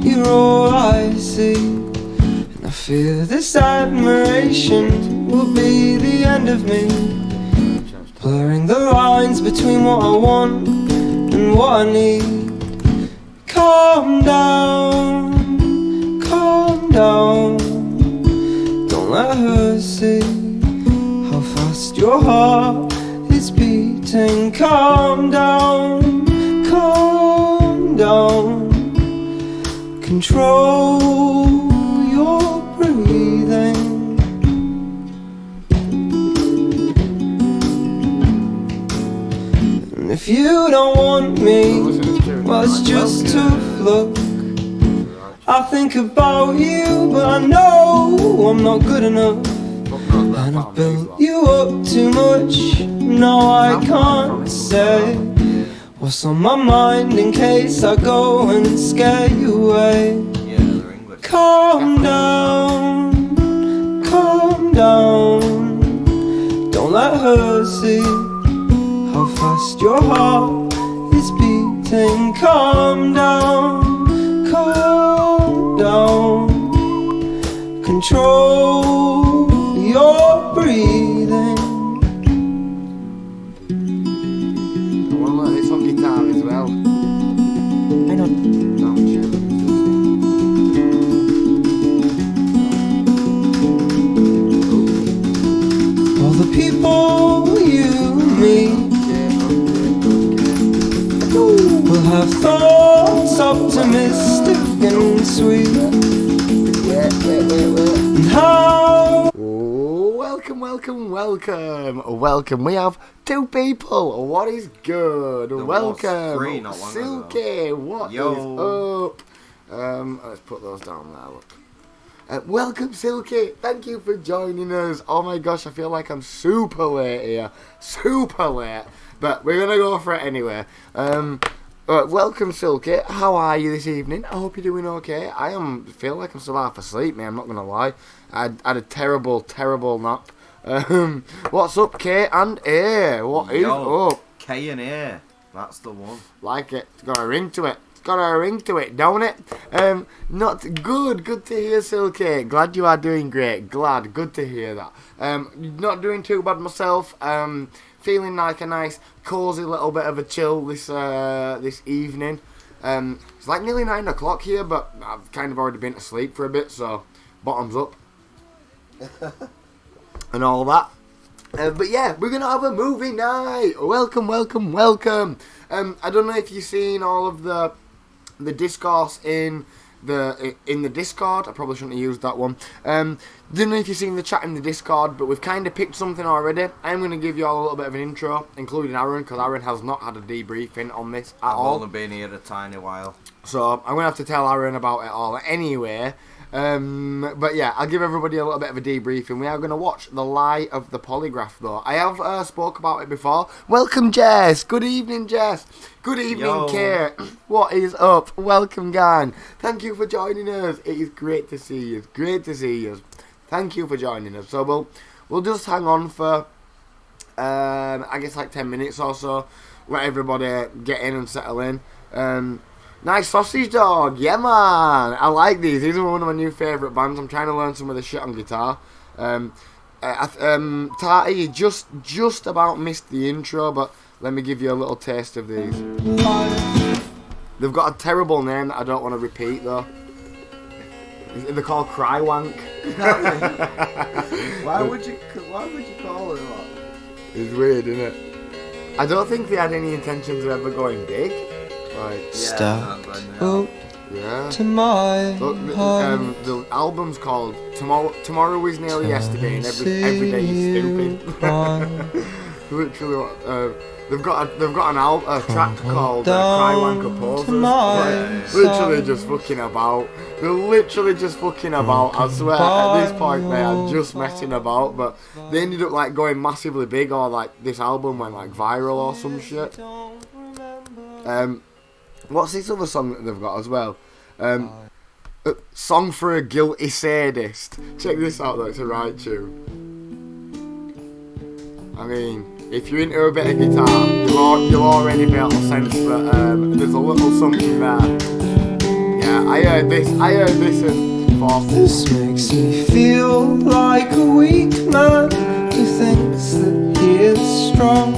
you're all I see. And I fear this admiration will be the end of me, blurring the lines between what I want and what I need. Calm down, calm down. Don't let her see how fast your heart is beating. Calm down, calm down. Control your breathing. And if you don't want me, well, it's just a fluke. I think about you, but I know I'm not good enough. And I built you up too much. No, I can't say what's on my mind in case I go and scare you away. Calm down, calm down. Don't let her see how fast your heart is beating. Calm down, calm down. Control your breathing. I want to learn this on guitar as well. I know. No, All the people you meet will have thoughts optimistic and sweet. And how welcome. We have two people. What is good? Welcome. Three not long Silky, ago. what Yo. is up? Let's put those down there, look. Welcome, Silky. Thank you for joining us. Oh my gosh, I feel like I'm super late here. Super late. But we're going to go for it anyway. Welcome, Silky. How are you this evening? I hope you're doing okay. Feel like I'm still half asleep, man. I'm not going to lie. I had a terrible nap. What's up, K and A? What is up? K and A. That's the one. Like it. It's got a ring to it. It's got a ring to it, don't it? Not good. Good to hear, Silky. Glad you are doing great. Glad. Good to hear that. Not doing too bad myself. Feeling like a nice, cosy little bit of a chill this evening. It's like nearly 9 o'clock here, but I've kind of already been to sleep for a bit, so bottoms up. And all that. But yeah, we're going to have a movie night. Welcome. I don't know if you've seen all of the discourse in the Discord. I probably shouldn't have used that one. Don't know if you've seen the chat in the Discord, but we've kind of picked something already. I'm going to give you all a little bit of an intro, including Aaron, because Aaron has not had a debriefing on this at all. I've only been here a tiny while. So I'm going to have to tell Aaron about it all anyway. But yeah, I'll give everybody a little bit of a debriefing. We are going to watch The Lie of the Polygraph, though. I have spoke about it before. Welcome, Jess. Good evening, Jess. Good evening, Kate. What is up? Welcome, gang. Thank you for joining us. It is great to see you. It's great to see you. Thank you for joining us. So we'll just hang on for I guess like 10 minutes or so. Let everybody get in and settle in. Nice sausage dog, yeah man, I like these. These are one of my new favourite bands. I'm trying to learn some of the shit on guitar. Tarty, you just about missed the intro, but let me give you a little taste of these. They've got a terrible name that I don't want to repeat though. They're called Crywank. Why would you call it that? It's weird, isn't it? I don't think they had any intentions of ever going big. Like, step yeah. to my Look, the album's called Tomorrow Is Nearly Yesterday, and every day is stupid. Literally, they've got a track called Crywank Composers. Literally just fucking about. They're literally just fucking about. I swear, at this point they are just messing about, but they ended up like going massively big, or like this album went like viral or some shit. What's this other song that they've got as well? Song for a Guilty Sadist. Check this out though, it's a right tune. I mean, if you're into a bit of guitar, you'll already be able to sense that there's a little something there. Yeah, I heard this at 4. This makes me feel like a weak man who thinks that he is strong.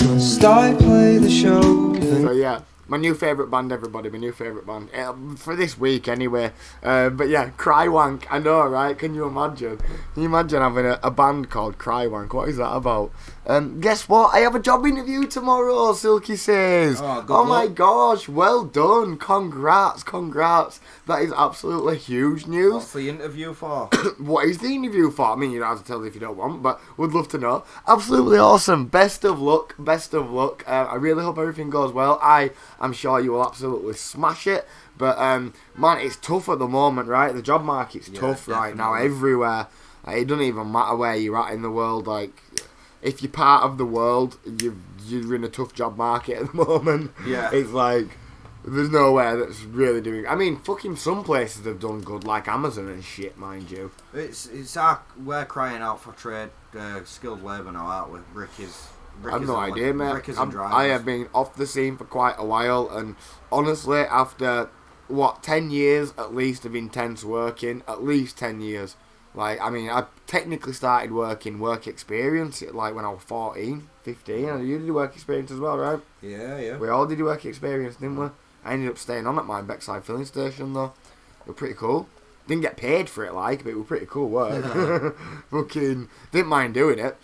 Must I play the show? So yeah, my new favourite band, everybody, my new favourite band. For this week, anyway. But yeah, Crywank, I know, right? Can you imagine? Can you imagine having a band called Crywank? What is that about? Guess what? I have a job interview tomorrow, Silky says. Oh, my gosh, well done. Congrats. That is absolutely huge news. What's the interview for? What is the interview for? I mean, you don't have to tell us if you don't want, but would love to know. Absolutely awesome. Best of luck. I really hope everything goes well. I'm sure you will absolutely smash it. But, man, it's tough at the moment, right? The job market's tough right now everywhere. It doesn't even matter where you're at in the world. Like, if you're part of the world, you're in a tough job market at the moment. Yeah. It's like, there's nowhere that's really doing... I mean, fucking some places have done good, like Amazon and shit, mind you. We're crying out for trade, skilled labour now, aren't we? I have no idea, mate. I have been off the scene for quite a while, and honestly, after, 10 years at least of intense working, at least 10 years. Like, I mean, I technically started work experience, like, when I was 14, 15, and you did work experience as well, right? Yeah. We all did work experience, didn't we? I ended up staying on at my Beckside filling station, though. It was pretty cool. Didn't get paid for it, like, but it was pretty cool work. Fucking, didn't mind doing it.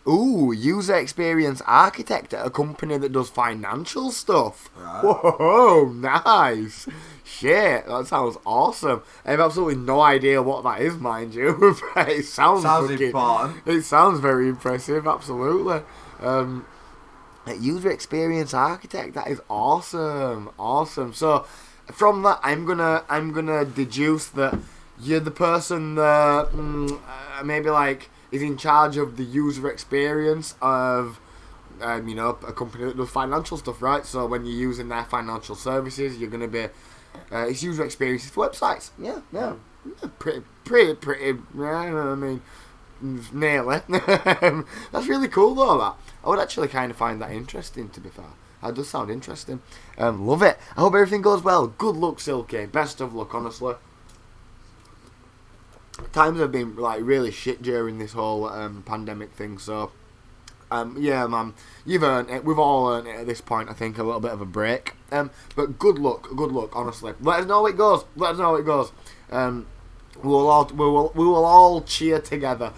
User experience architect at a company that does financial stuff. Right. Whoa, nice. Shit, that sounds awesome. I have absolutely no idea what that is, mind you. But it sounds important. It sounds very impressive, absolutely. User experience architect, that is awesome. So from that, I'm gonna deduce that you're the person that maybe like is in charge of the user experience of a company that does financial stuff, right? So when you're using their financial services, you're gonna be it's user experiences for websites. Yeah, pretty. I mean, nearly. That's really cool though. That I would actually kind of find that interesting, to be fair. That does sound interesting. Love it. I hope everything goes well. Good luck, Silky. Best of luck, honestly. Times have been like really shit during this whole pandemic thing, so yeah, man, you've earned it. We've all earned it at this point. I think a little bit of a break. But good luck, honestly. Let us know how it goes. We will all cheer together.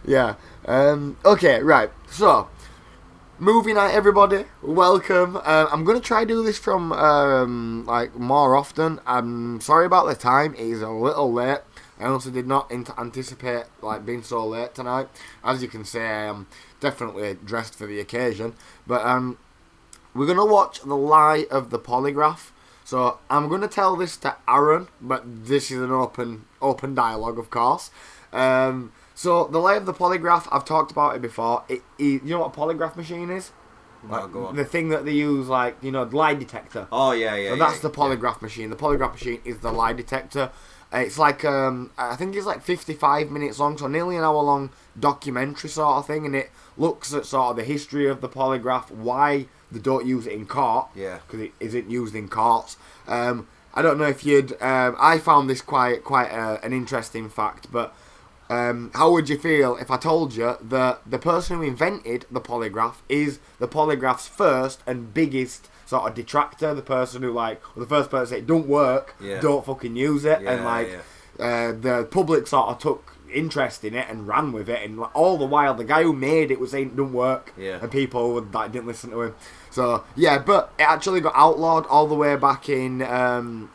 Yeah. Okay, right. So, movie night, everybody. Welcome. I'm gonna try to do this from like more often. I'm sorry about the time. It is a little late. I also did not anticipate like being so late tonight. As you can see, I am definitely dressed for the occasion. But we're gonna watch The Lie of the Polygraph. So I'm gonna tell this to Aaron, but this is an open dialogue, of course. So The Lie of the Polygraph, I've talked about it before. You know what a polygraph machine is? Like, go on. The thing that they use, like, the lie detector. Oh, yeah. So that's the polygraph machine. The polygraph machine is the lie detector. It's like, I think it's like 55 minutes long, so nearly an hour long documentary sort of thing, and it looks at sort of the history of the polygraph, why they don't use it in court, because it isn't used in courts. I don't know if you'd, I found this quite an interesting fact, but how would you feel if I told you that the person who invented the polygraph is the polygraph's first and biggest sort of detractor, the person who the first person to say it don't work, don't fucking use it, and the public sort of took interest in it and ran with it, and all the while the guy who made it was saying it don't work, and people didn't listen to him. So yeah, but it actually got outlawed all the way back in the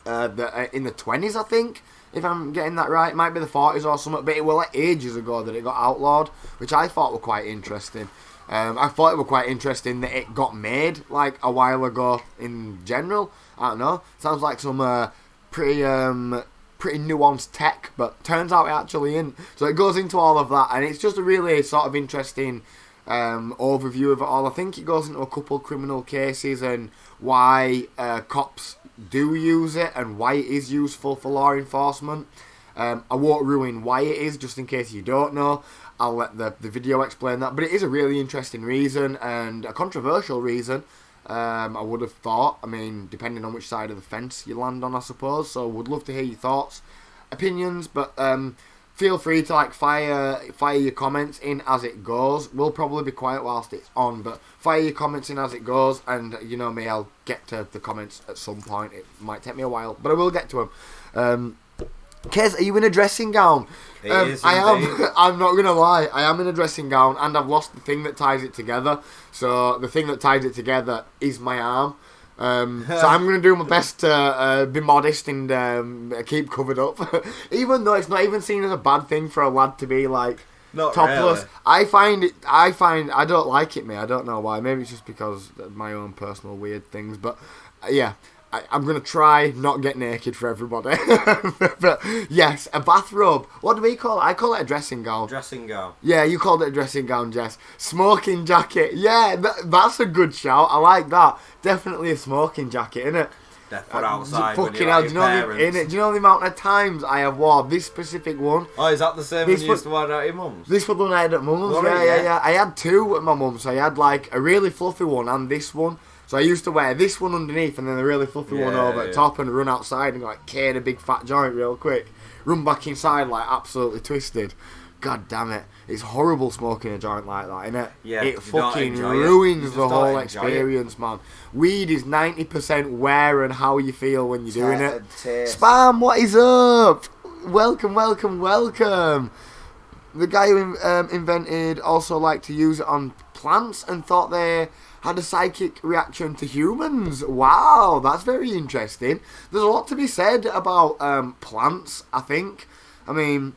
20s, I think. If I'm getting that right, it might be the 40s or something, but it was like ages ago that it got outlawed, which I thought were quite interesting. I thought it was quite interesting that it got made like a while ago in general. I don't know. Sounds like some pretty nuanced tech, but turns out it actually isn't. So it goes into all of that, and it's just a really sort of interesting overview of it all. I think it goes into a couple of criminal cases and why cops do use it and why it is useful for law enforcement. I won't ruin why it is, just in case you don't know. I'll let the video explain that, but it is a really interesting reason and a controversial reason. I would have thought. I mean, depending on which side of the fence you land on, I suppose. So would love to hear your thoughts, opinions, but feel free to like fire your comments in as it goes. We'll probably be quiet whilst it's on, but fire your comments in as it goes, and you know me, I'll get to the comments at some point. It might take me a while, but I will get to them. Kez, are you in a dressing gown? I am. I'm not gonna lie. I am in a dressing gown, and I've lost the thing that ties it together. So the thing that ties it together is my arm. So I'm going to do my best to be modest and keep covered up. Even though it's not even seen as a bad thing for a lad to be like Not topless. really. I don't like it, mate. I don't know why. Maybe it's just because of my own personal weird things. But yeah, I'm going to try not get naked for everybody. But yes, a bathrobe. What do we call it? I call it a dressing gown. Dressing gown. Yeah, you called it a dressing gown, Jess. Smoking jacket. Yeah, that's a good shout. I like that. Definitely a smoking jacket, innit? Death for outside. Fucking hell, do you know the amount of times I have worn this specific one? Oh, is that the same one you used to wear at your mum's? This was the one I had at mum's. Yeah. I had two at my mum's. So I had like a really fluffy one and this one. So I used to wear this one underneath and then the really fluffy one over the top and run outside and like cane a big fat joint real quick. Run back inside like absolutely twisted. God damn it. It's horrible smoking a joint like that, innit? Yeah, it fucking ruins the whole experience, man. Weed is 90% where and how you feel when you're doing it. Spam, what is up? Welcome. The guy who invented also liked to use it on plants and thought they had a psychic reaction to humans. Wow, that's very interesting. There's a lot to be said about plants, I think. I mean,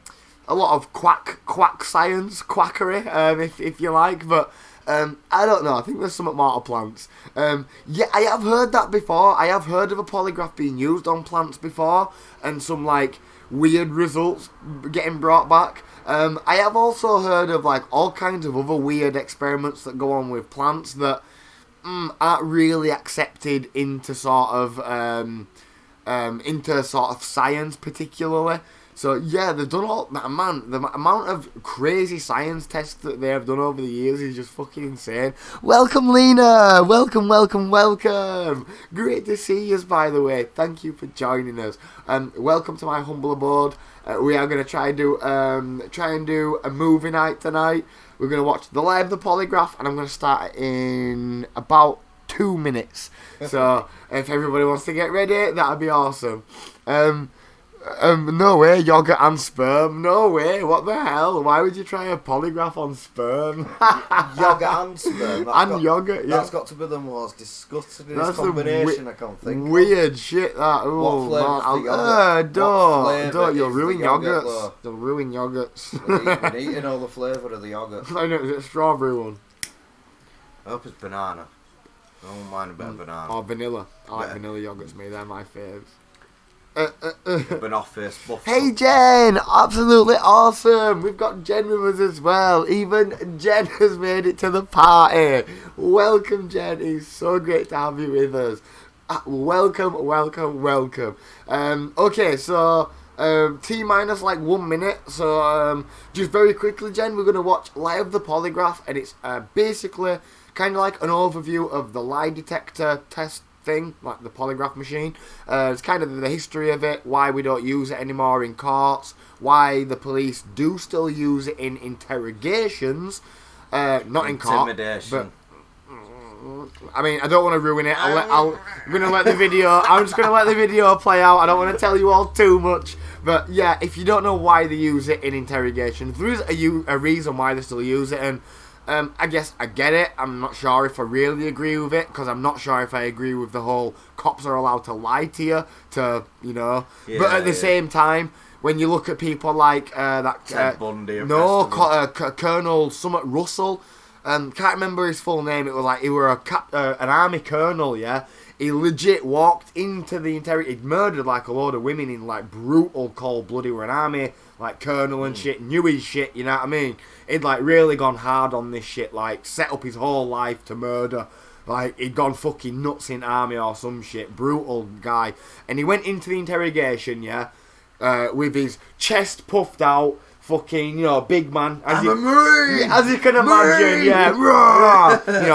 a lot of quack science, quackery, if you like, but I don't know. I think there's something more to plants. Yeah, I have heard that before. I have heard of a polygraph being used on plants before, and some like weird results getting brought back. I have also heard of like all kinds of other weird experiments that go on with plants that aren't really accepted into sort of science particularly. So yeah, they've done all that, man. The amount of crazy science tests that they have done over the years is just fucking insane. Welcome, Lena. Welcome. Great to see you, by the way. Thank you for joining us. Welcome to my humble abode. We are going to try and do a movie night tonight. We're going to watch The Lie of the Polygraph, and I'm going to start in about 2 minutes. So if everybody wants to get ready, that'd be awesome. No way, yogurt and sperm. No way, what the hell? Why would you try a polygraph on sperm? Yogurt and sperm. Yogurt, yeah. That's got to be the most disgusting combination I can think of. Weird shit, that. What flavour's the yogurt? Don't, you'll ruin yogurts. You'll ruin yogurts. We're eating all the flavour of the yogurt. I know, it's a strawberry one. I hope it's banana. I don't mind a bit of banana. Or vanilla. I like vanilla yogurts, mate. They're my faves. Been off face buff. Hey Jen, absolutely awesome. We've got Jen with us as well. Even Jen has made it to the party. Welcome, Jen. It's so great to have you with us. Welcome. Okay, so T minus like 1 minute. So just very quickly, Jen, we're gonna watch Lie of the Polygraph, and it's basically kind of like an overview of the lie detector test thing, like the polygraph machine. It's kind of the history of it, why we don't use it anymore in courts, why the police do still use it in interrogations, not in court. Intimidation. I mean, I don't want to ruin it. I'm gonna let the video. I'm just gonna let the video play out. I don't want to tell you all too much, but yeah, if you don't know why they use it in interrogations, there is a reason why they still use it, and I guess I get it. I'm not sure if I really agree with it, because I'm not sure if I agree with the whole cops are allowed to lie to you, Yeah, but at the same time, when you look at people like that Ted Bundy, Colonel Summit Russell, can't remember his full name. It was like he were an army colonel, yeah. He legit walked into the he'd murdered like a load of women in like brutal cold blood. He were an army like colonel and shit, knew his shit, you know what I mean? He'd like really gone hard on this shit, like set up his whole life to murder. Like he'd gone fucking nuts in army or some shit, brutal guy. And he went into the interrogation, yeah, with his chest puffed out, fucking, big man. As I'm a Marine! As you can imagine, yeah.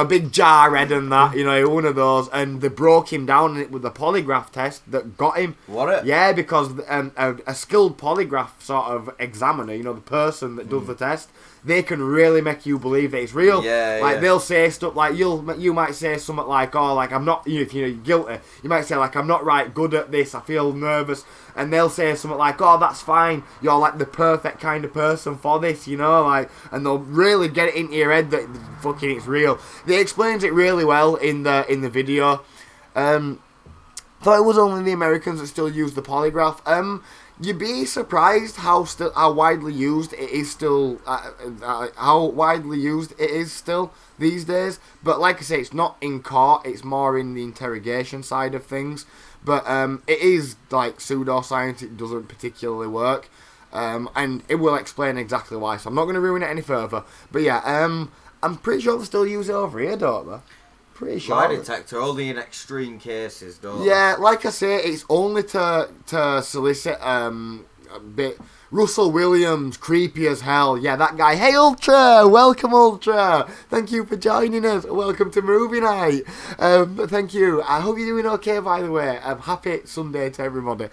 Big jarhead and that, one of those. And they broke him down with the polygraph test that got him. What? Yeah, because a skilled polygraph sort of examiner, the person that does the test, they can really make you believe that it's real. Yeah, they'll say stuff like, you might say something like, oh, like, I'm not, if you're guilty, you might say, like, I'm not right good at this, I feel nervous. And they'll say something like, oh, that's fine, you're like the perfect kind of person for this, and they'll really get it into your head that fucking it's real. They explains it really well in the video. Thought it was only the Americans that still use the polygraph. You'd be surprised how widely used it is still. How widely used it is still these days. But like I say, it's not in court. It's more in the interrogation side of things. But it is like pseudoscience. It doesn't particularly work. And it will explain exactly why. So I'm not going to ruin it any further. But yeah, I'm pretty sure they still use it over here, don't they? Pretty sure. Lie detector only in extreme cases, don't Yeah, like I say, it's only to solicit a bit. Russell Williams, creepy as hell. Yeah, that guy. Hey, Ultra! Welcome, Ultra! Thank you for joining us. Welcome to movie night. Thank you. I hope you're doing okay, by the way. Happy Sunday to everybody.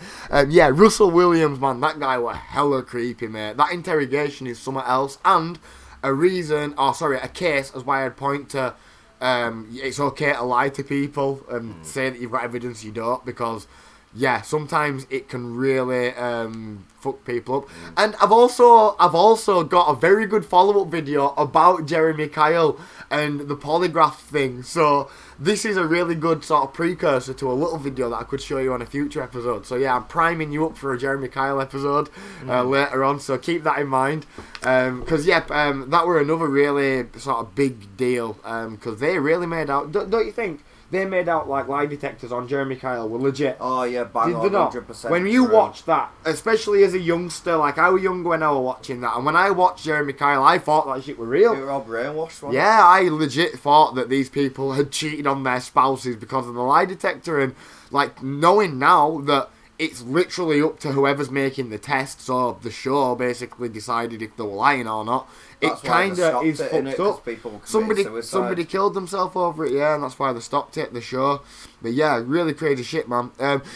Yeah, Russell Williams, man, that guy was hella creepy, mate. That interrogation is something else. And a case as why I'd point to it's okay to lie to people and say that you've got evidence you don't, because sometimes it can really fuck people up. And I've also got a very good follow-up video about Jeremy Kyle and the polygraph thing. So this is a really good sort of precursor to a little video that I could show you on a future episode. So yeah, I'm priming you up for a Jeremy Kyle episode later on, so keep that in mind. Because that were another really sort of big deal, because they really made out, don't you think? They made out like lie detectors on Jeremy Kyle were legit. Oh yeah, bang on, 100%. When you watch that, especially as a youngster, like I was young when I was watching that, and when I watched Jeremy Kyle, I thought that shit were real. You were all brainwashed, wasn't Yeah, I legit thought that these people had cheated on their spouses because of the lie detector, and like knowing now that it's literally up to whoever's making the test, so the show basically decided if they were lying or not. That's it kind of is fucked up. Somebody killed themselves over it, yeah, and that's why they stopped it, the show. But yeah, really crazy shit, man.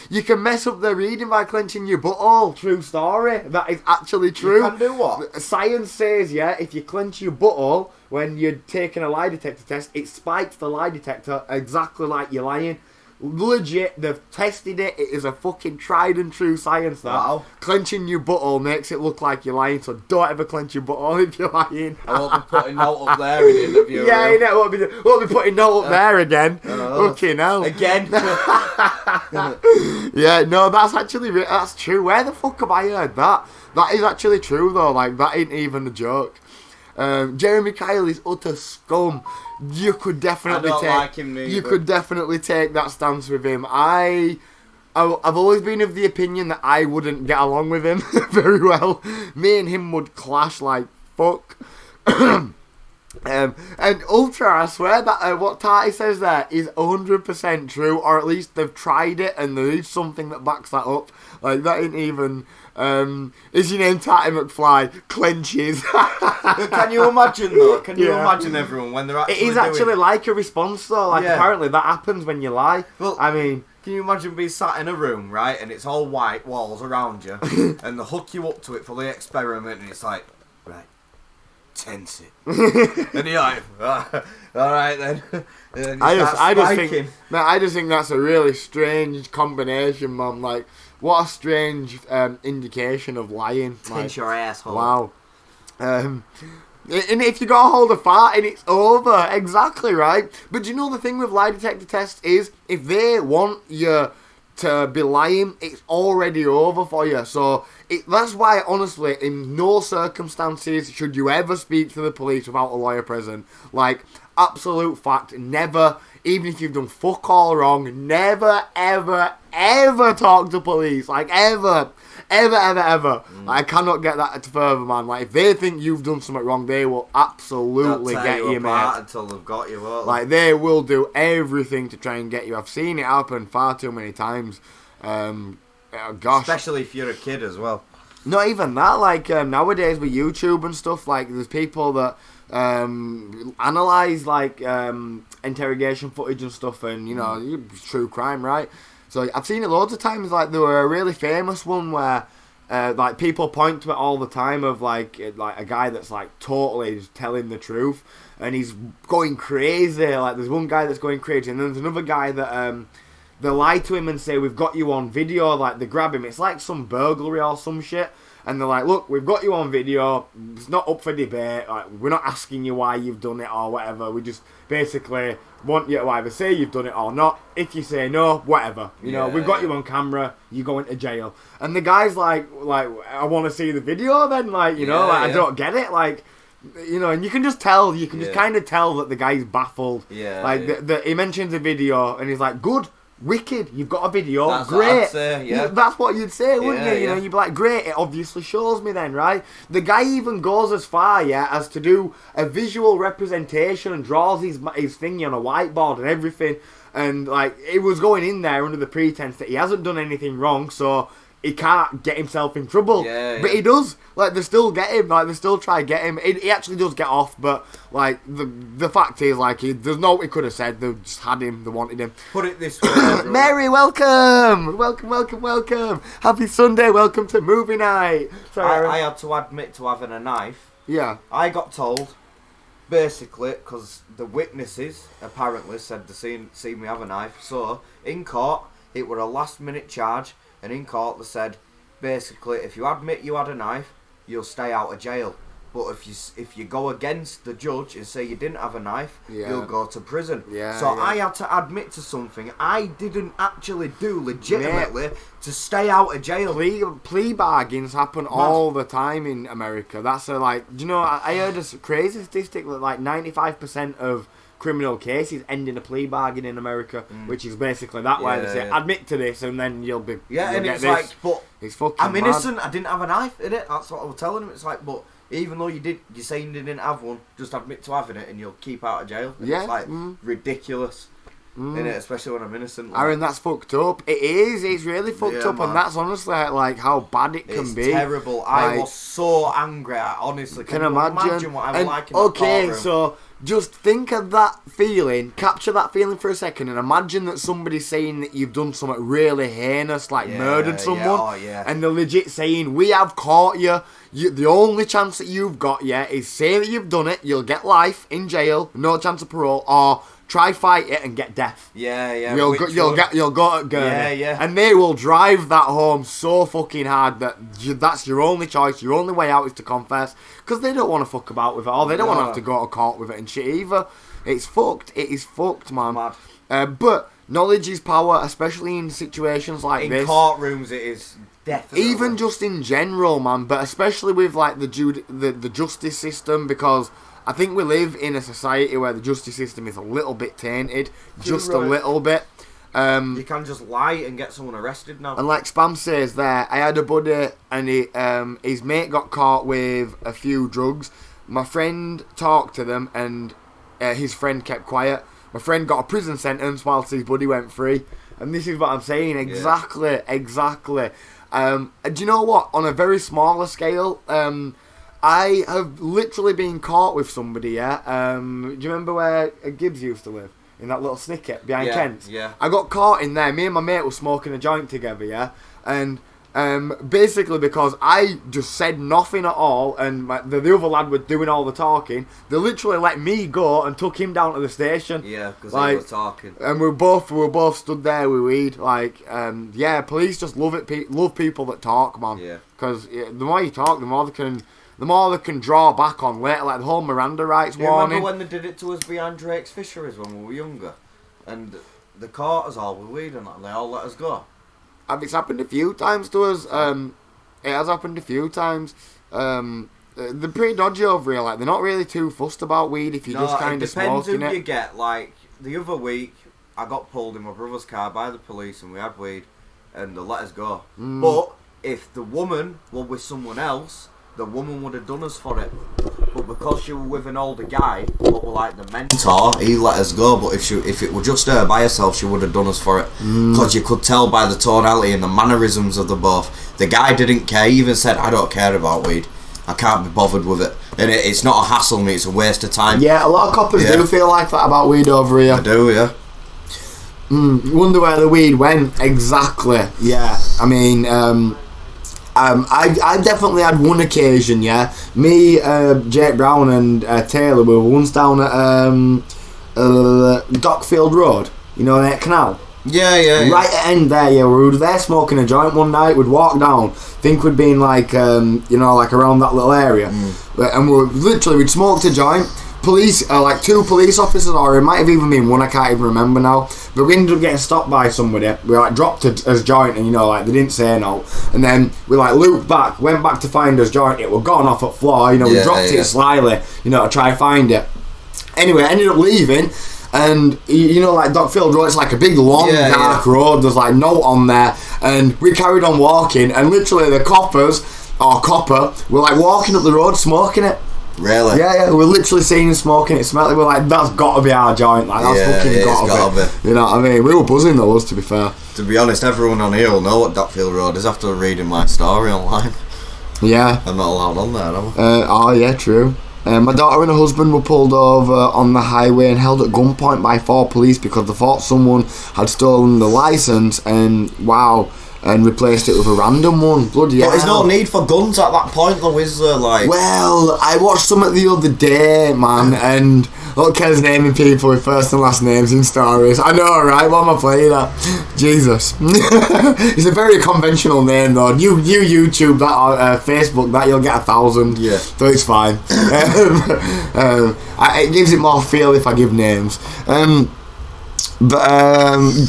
You can mess up the reading by clenching your butthole. True story. That is actually true. You can do what? Science says, yeah, if you clench your butthole when you're taking a lie detector test, it spikes the lie detector exactly like you're lying. Legit, they've tested it. It is a fucking tried and true science that. Wow. Clenching your butthole makes it look like you're lying, so don't ever clench your butthole if you're lying. I won't be putting note up there in the interview. Yeah, you know, won't be putting note up there again. Fucking hell. Again. Yeah, no, that's true. Where the fuck have I heard that? That is actually true though. Like that ain't even a joke. Jeremy Kyle is utter scum. You could definitely You could definitely take that stance with him. I've always been of the opinion that I wouldn't get along with him very well. Me and him would clash like fuck. And Ultra, I swear that what Tarty says there is 100% true, or at least they've tried it and there is something that backs that up. Like that ain't even. Is your name Tarty McFly? Clenches. Can you imagine though? Can you imagine everyone when they're actually? It is actually like a response though. Like apparently that happens when you lie. Well, I mean, can you imagine being sat in a room, right, and it's all white walls around you, and they hook you up to it for the experiment, and it's like, right, tense it, and you're like, all right then. I just think that's a really strange combination, man. Like, what a strange indication of lying. Tense your asshole. Wow. And if you got a hold of fart and it's over, exactly right. But do you know the thing with lie detector tests is if they want you to be lying, it's already over for you. So that's why, honestly, in no circumstances should you ever speak to the police without a lawyer present. Like, absolute fact, never, even if you've done fuck all wrong, never, ever, ever talk to police. Like, ever. Like, I cannot get that further, man. Like, if they think you've done something wrong, they will absolutely get you, mate. Until they've got you, won't they? Like, they will do everything to try and get you. I've seen it happen far too many times. Gosh. Especially if you're a kid as well. Not even that, like, nowadays with YouTube and stuff, like, there's people that analyse, like, interrogation footage and stuff, and, you know, true crime, right? So I've seen it loads of times, like, there were a really famous one where, like, people point to it all the time of, like a guy that's, like, totally just telling the truth, and he's going crazy, like, there's one guy that's going crazy, and then there's another guy that, they lie to him and say, we've got you on video, like, they grab him, it's like some burglary or some shit, and they're like, look, we've got you on video, it's not up for debate, like, we're not asking you why you've done it or whatever, we just basically want you to either say you've done it or not. If you say no, whatever, you know, we've got you on camera, you go into jail. And the guy's like, I want to see the video then, like, you know, like, I don't get it, like, you know, and you can just tell, you can just kind of tell that the guy's baffled. He mentions a video and he's like, good, wicked, you've got a video, that's great. What I'd say, that's what you'd say, wouldn't you? You know, you'd be like, great, it obviously shows me then, right? The guy even goes as far, as to do a visual representation and draws his thingy on a whiteboard and everything. And, like, it was going in there under the pretense that he hasn't done anything wrong, so he can't get himself in trouble. But he does. Like, they still get him. Like, they still try to get him. He actually does get off, but, like, the fact is, like, there's no what he could have said. They just had him. They wanted him. Put it this way. Mary, welcome! Welcome. Happy Sunday. Welcome to movie night. Sorry, I had to admit to having a knife. Yeah. I got told, basically, because the witnesses apparently said they seen me have a knife. So, in court, it were a last-minute charge. And in court they said, basically, if you admit you had a knife, you'll stay out of jail. But if you go against the judge and say you didn't have a knife, you'll go to prison. I had to admit to something I didn't actually do legitimately to stay out of jail. Plea bargains happen all the time in America. That's do you know, I heard a crazy statistic that like 95% of criminal cases end in a plea bargain in America, which is basically that way. They say, admit to this, and then you'll be and get it's this. like, but it's fucking I'm mad. innocent. I didn't have a knife in it. That's what I was telling him. It's like, but even though you're saying you didn't have one, just admit to having it, and you'll keep out of jail. And it's like ridiculous, innit? Especially when I'm innocent. Like. Aaron, that's fucked up. It is. It's really fucked up, man. And that's honestly like how bad it can be. It's terrible. Like, I was so angry. I honestly can imagine what I was like in okay, that so just think of that feeling, capture that feeling for a second, and imagine that somebody's saying that you've done something really heinous, like murdered someone, and they're legit saying, we have caught you. The only chance that you've got is say that you've done it, you'll get life in jail, no chance of parole, or try fight it and get death. You'll go to Gurney. And they will drive that home so fucking hard that that's your only choice, your only way out is to confess, because they don't want to fuck about with it, or they don't want to have to go to court with it and shit either. It's fucked. It is fucked, man. But knowledge is power, especially in situations like this. In courtrooms, it is definitely. Even just in general, man, but especially with like the justice system, because I think we live in a society where the justice system is a little bit tainted, just a little bit. You can just lie and get someone arrested now. And like Spam says there, I had a buddy and his mate got caught with a few drugs. My friend talked to them and his friend kept quiet. My friend got a prison sentence whilst his buddy went free. And this is what I'm saying, exactly. Do you know what? On a very smaller scale, I have literally been caught with somebody, do you remember where Gibbs used to live? In that little snicket behind Kent's? I got caught in there. Me and my mate were smoking a joint together, and basically because I just said nothing at all, and the other lad was doing all the talking, they literally let me go and took him down to the station. Because he was talking. And we were both stood there with weed. Police just love people that talk, man. Because the more you talk, the more they can draw back on later, like the whole Miranda rights warning. Remember when they did it to us behind Drake's Fisheries when we were younger? And the caught us all with weed and they all let us go. It's happened a few times to us. It has happened a few times. They're pretty dodgy over here. Like, they're not really too fussed about weed if you're just kind of smoking it. It depends who you get. Like, the other week, I got pulled in my brother's car by the police and we had weed and they let us go. But if the woman were with someone else, the woman would have done us for it. But but because she was with an older guy, but were like the mentor, he let us go. But if it were just her by herself, she would have done us for it. Because you could tell by the tonality and the mannerisms of the both. The guy didn't care. He even said, "I don't care about weed. I can't be bothered with it. And it's not a hassle, mate. It's a waste of time." Yeah, a lot of coppers do feel like that about weed over here. I do, yeah. Wonder where the weed went exactly. Yeah, I mean, I definitely had one occasion. Yeah, me, Jake Brown, and Taylor were once down at Dockfield Road. You know that canal. Yeah. Right at the end there, we were there smoking a joint one night. We'd walk down, think we'd been like, like around that little area, and we'd smoked a joint. Police, like 2 police officers, or it might have even been one, I can't even remember now. But we ended up getting stopped by somebody. We like dropped his joint, and they didn't say no. And then we like looped back, went back to find his joint. It was gone off at floor. We dropped it slyly, to try and find it. Anyway, ended up leaving. And like Dockfield Road, it's like a big long dark road. There's like no on there, and we carried on walking, and literally the copper were like walking up the road smoking it. Really? Yeah, we're literally seeing him smoking it, smelling. We're like, that's got to be our joint. Like, that's fucking got to be. You know what I mean? We were buzzing though, to be fair. To be honest, everyone on here will know what Dockfield Road is after reading my story online. Yeah. I'm not allowed on there, am I? Oh, yeah, true. My daughter and her husband were pulled over on the highway and held at gunpoint by 4 police because they thought someone had stolen the licence and replaced it with a random one. Bloody hell. But there's no need for guns at that point though, is there? Like, well, I watched something the other day, man, and look, Ken's naming people with first and last names in stories. I know, right? What am I playing at? Jesus. It's a very conventional name though. You YouTube that or Facebook that, you'll get 1,000. Yeah. So it's fine. It gives it more feel if I give names. But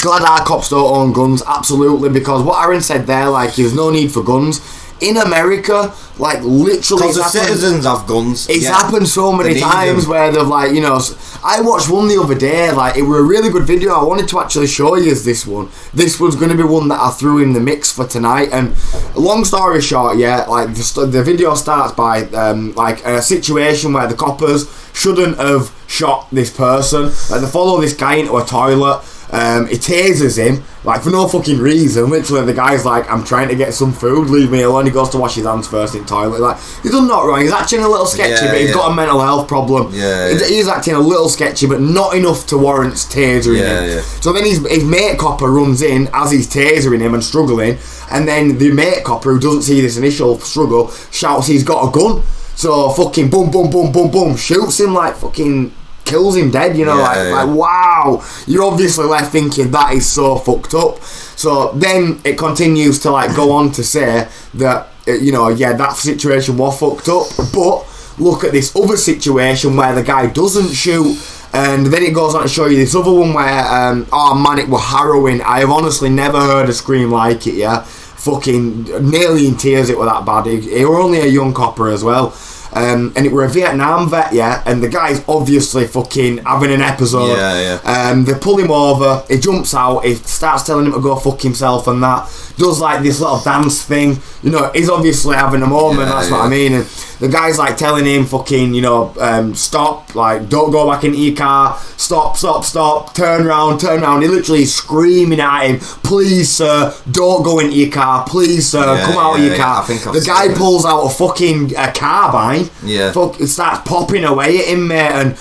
glad our cops don't own guns, absolutely, because what Aaron said there, like, there's no need for guns. In America, like, literally, because the citizens have guns. It's happened so many times where they've, like, I watched one the other day, like, it was a really good video. I wanted to actually show you this one. This was going to be one that I threw in the mix for tonight, and long story short, like, the video starts by, like, a situation where the coppers shouldn't have shot this person. Like, they follow this guy into a toilet. He tases him, like, for no fucking reason. Literally, the guy's like, "I'm trying to get some food, leave me alone." He goes to wash his hands first in the toilet. Like, he's done not wrong. He's acting a little sketchy, but he's got a mental health problem. He's acting a little sketchy, but not enough to warrant tasering him. So then his mate copper runs in as he's tasering him and struggling, and then the mate copper, who doesn't see this initial struggle, shouts he's got a gun. So fucking boom, boom, boom, boom, boom, shoots him, like, fucking kills him dead, like wow, you're obviously left thinking that is so fucked up. So then it continues to, like, go on to say that that situation was fucked up, but look at this other situation where the guy doesn't shoot. And then it goes on to show you this other one where oh man, it was harrowing. I have honestly never heard a scream like it. Fucking nearly in tears, it was that bad. He were only a young copper as well. And it were a Vietnam vet, and the guy's obviously fucking having an episode. They pull him over, he jumps out, he starts telling him to go fuck himself and that, does like this little dance thing, he's obviously having a moment, that's what I mean, and the guy's like telling him fucking, stop, like, don't go back into your car, stop, turn around, he literally is screaming at him, "Please sir, don't go into your car, please sir, come out of your car." The guy pulls out a fucking carbine, starts popping away at him, mate, and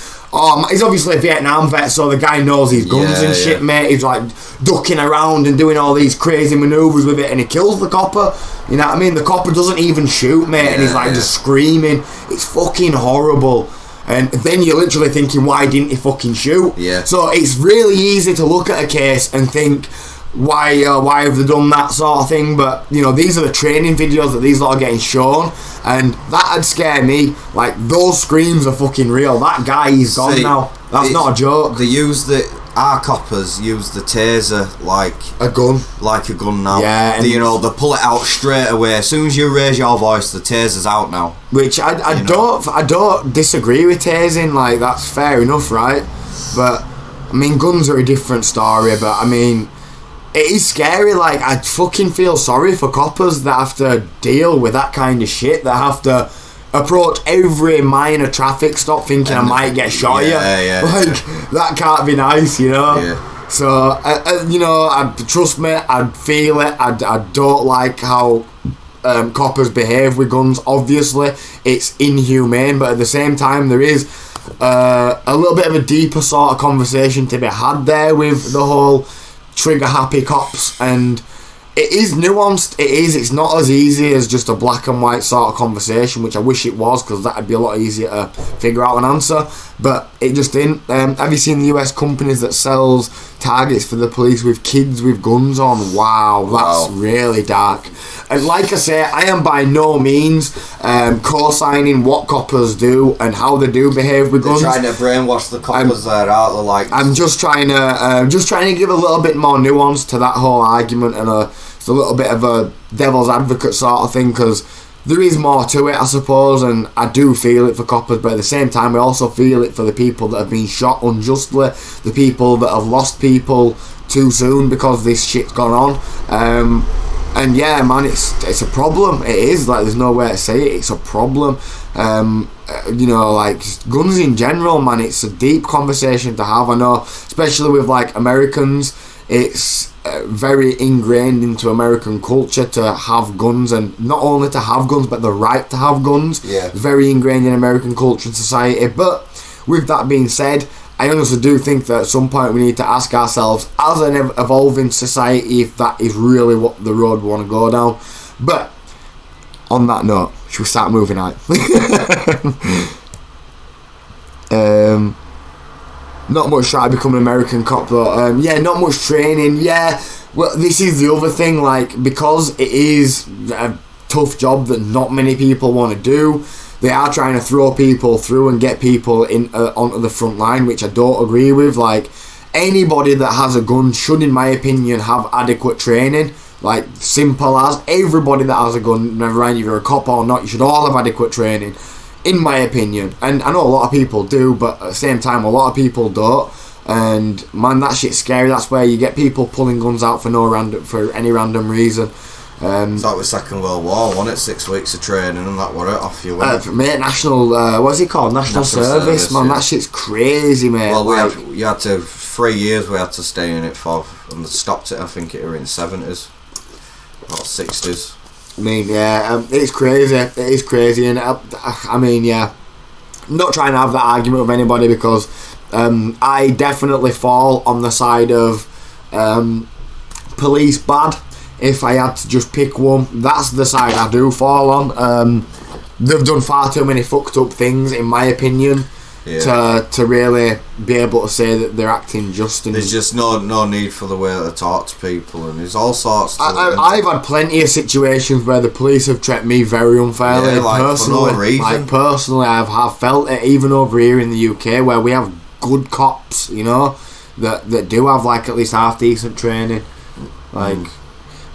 he's obviously a Vietnam vet, so the guy knows his guns and shit, mate. He's like ducking around and doing all these crazy manoeuvres with it, and he kills the copper. You know what I mean? The copper doesn't even shoot, mate, and he's like just screaming. It's fucking horrible. And then you're literally thinking, why didn't he fucking shoot? So it's really easy to look at a case and think, why have they done that sort of thing? But these are the training videos that these lot are getting shown, and that'd scare me. Like, those screams are fucking real. That guy is gone now. That's not a joke. Our coppers use the taser like a gun now. They pull it out straight away. As soon as you raise your voice, the taser's out now. Which I don't disagree with tasing. Like, that's fair enough, right? But I mean, guns are a different story. But I mean, it is scary. Like, I fucking feel sorry for coppers that have to deal with that kind of shit, that have to approach every minor traffic stop thinking I might get shot here. Like, that can't be nice, you know. Yeah. So, you know, trust me, I'd feel it. I don't like how coppers behave with guns. Obviously, it's inhumane, but at the same time, there is a little bit of a deeper sort of conversation to be had there with the whole trigger happy cops, and it is nuanced. It's not as easy as just a black and white sort of conversation, which I wish it was, because that'd be a lot easier to figure out an answer, but it just didn't. Have you seen the US companies that sells targets for the police with kids with guns on? Wow, that's really dark. And like I say, I am by no means co-signing what coppers do and how they do behave with guns. They're trying to brainwash the coppers there, aren't they? Like, I'm just trying to give a little bit more nuance to that whole argument, and it's a little bit of a devil's advocate sort of thing, because there is more to it, I suppose, and I do feel it for coppers, but at the same time I also feel it for the people that have been shot unjustly, the people that have lost people too soon because this shit's gone on. And yeah, man, it's a problem. It is, like, there's no way to say it. It's a problem. You know, like, guns in general, man, it's a deep conversation to have. I know, especially with, like, Americans, it's very ingrained into American culture to have guns, and not only to have guns, but the right to have guns. Yeah. Very ingrained in American culture and society. But with that being said, I honestly do think that at some point we need to ask ourselves, as an evolving society, if that is really what the road we want to go down. But on that note, should we start moving on? Not much try to become an American cop though. Yeah, not much training. Yeah, well, this is the other thing. Like, because it is a tough job that not many people want to do, they are trying to throw people through and get people in onto the front line, which I don't agree with. Like, anybody that has a gun should, in my opinion, have adequate training. Like, simple as, everybody that has a gun, never mind if you're a cop or not, you should all have adequate training, in my opinion. And I know a lot of people do, but at the same time, a lot of people don't. And man, that shit's scary. That's where you get people pulling guns out for any random reason. It's like the Second World War, wasn't it? 6 weeks of training and that were it, off you went. Mate, national, what's it called? National service, man. Yeah. That shit's crazy, mate. Well, you had to, 3 years we had to stay in it for, and they stopped it, I think it were in 70s or 60s. I mean, yeah, it's crazy. It is crazy, and I mean, yeah, I'm not trying to have that argument with anybody, because I definitely fall on the side of police bad. If I had to just pick one, that's the side I do fall on. They've done far too many fucked up things, in my opinion, to really be able to say that they're acting just. And there's just no need for the way that they talk to people, and there's all sorts. I've had plenty of situations where the police have treated me very unfairly. Like, personally, for no reason. Like, personally, I have felt it even over here in the UK, where we have good cops, you know, that do have, like, at least half decent training, like.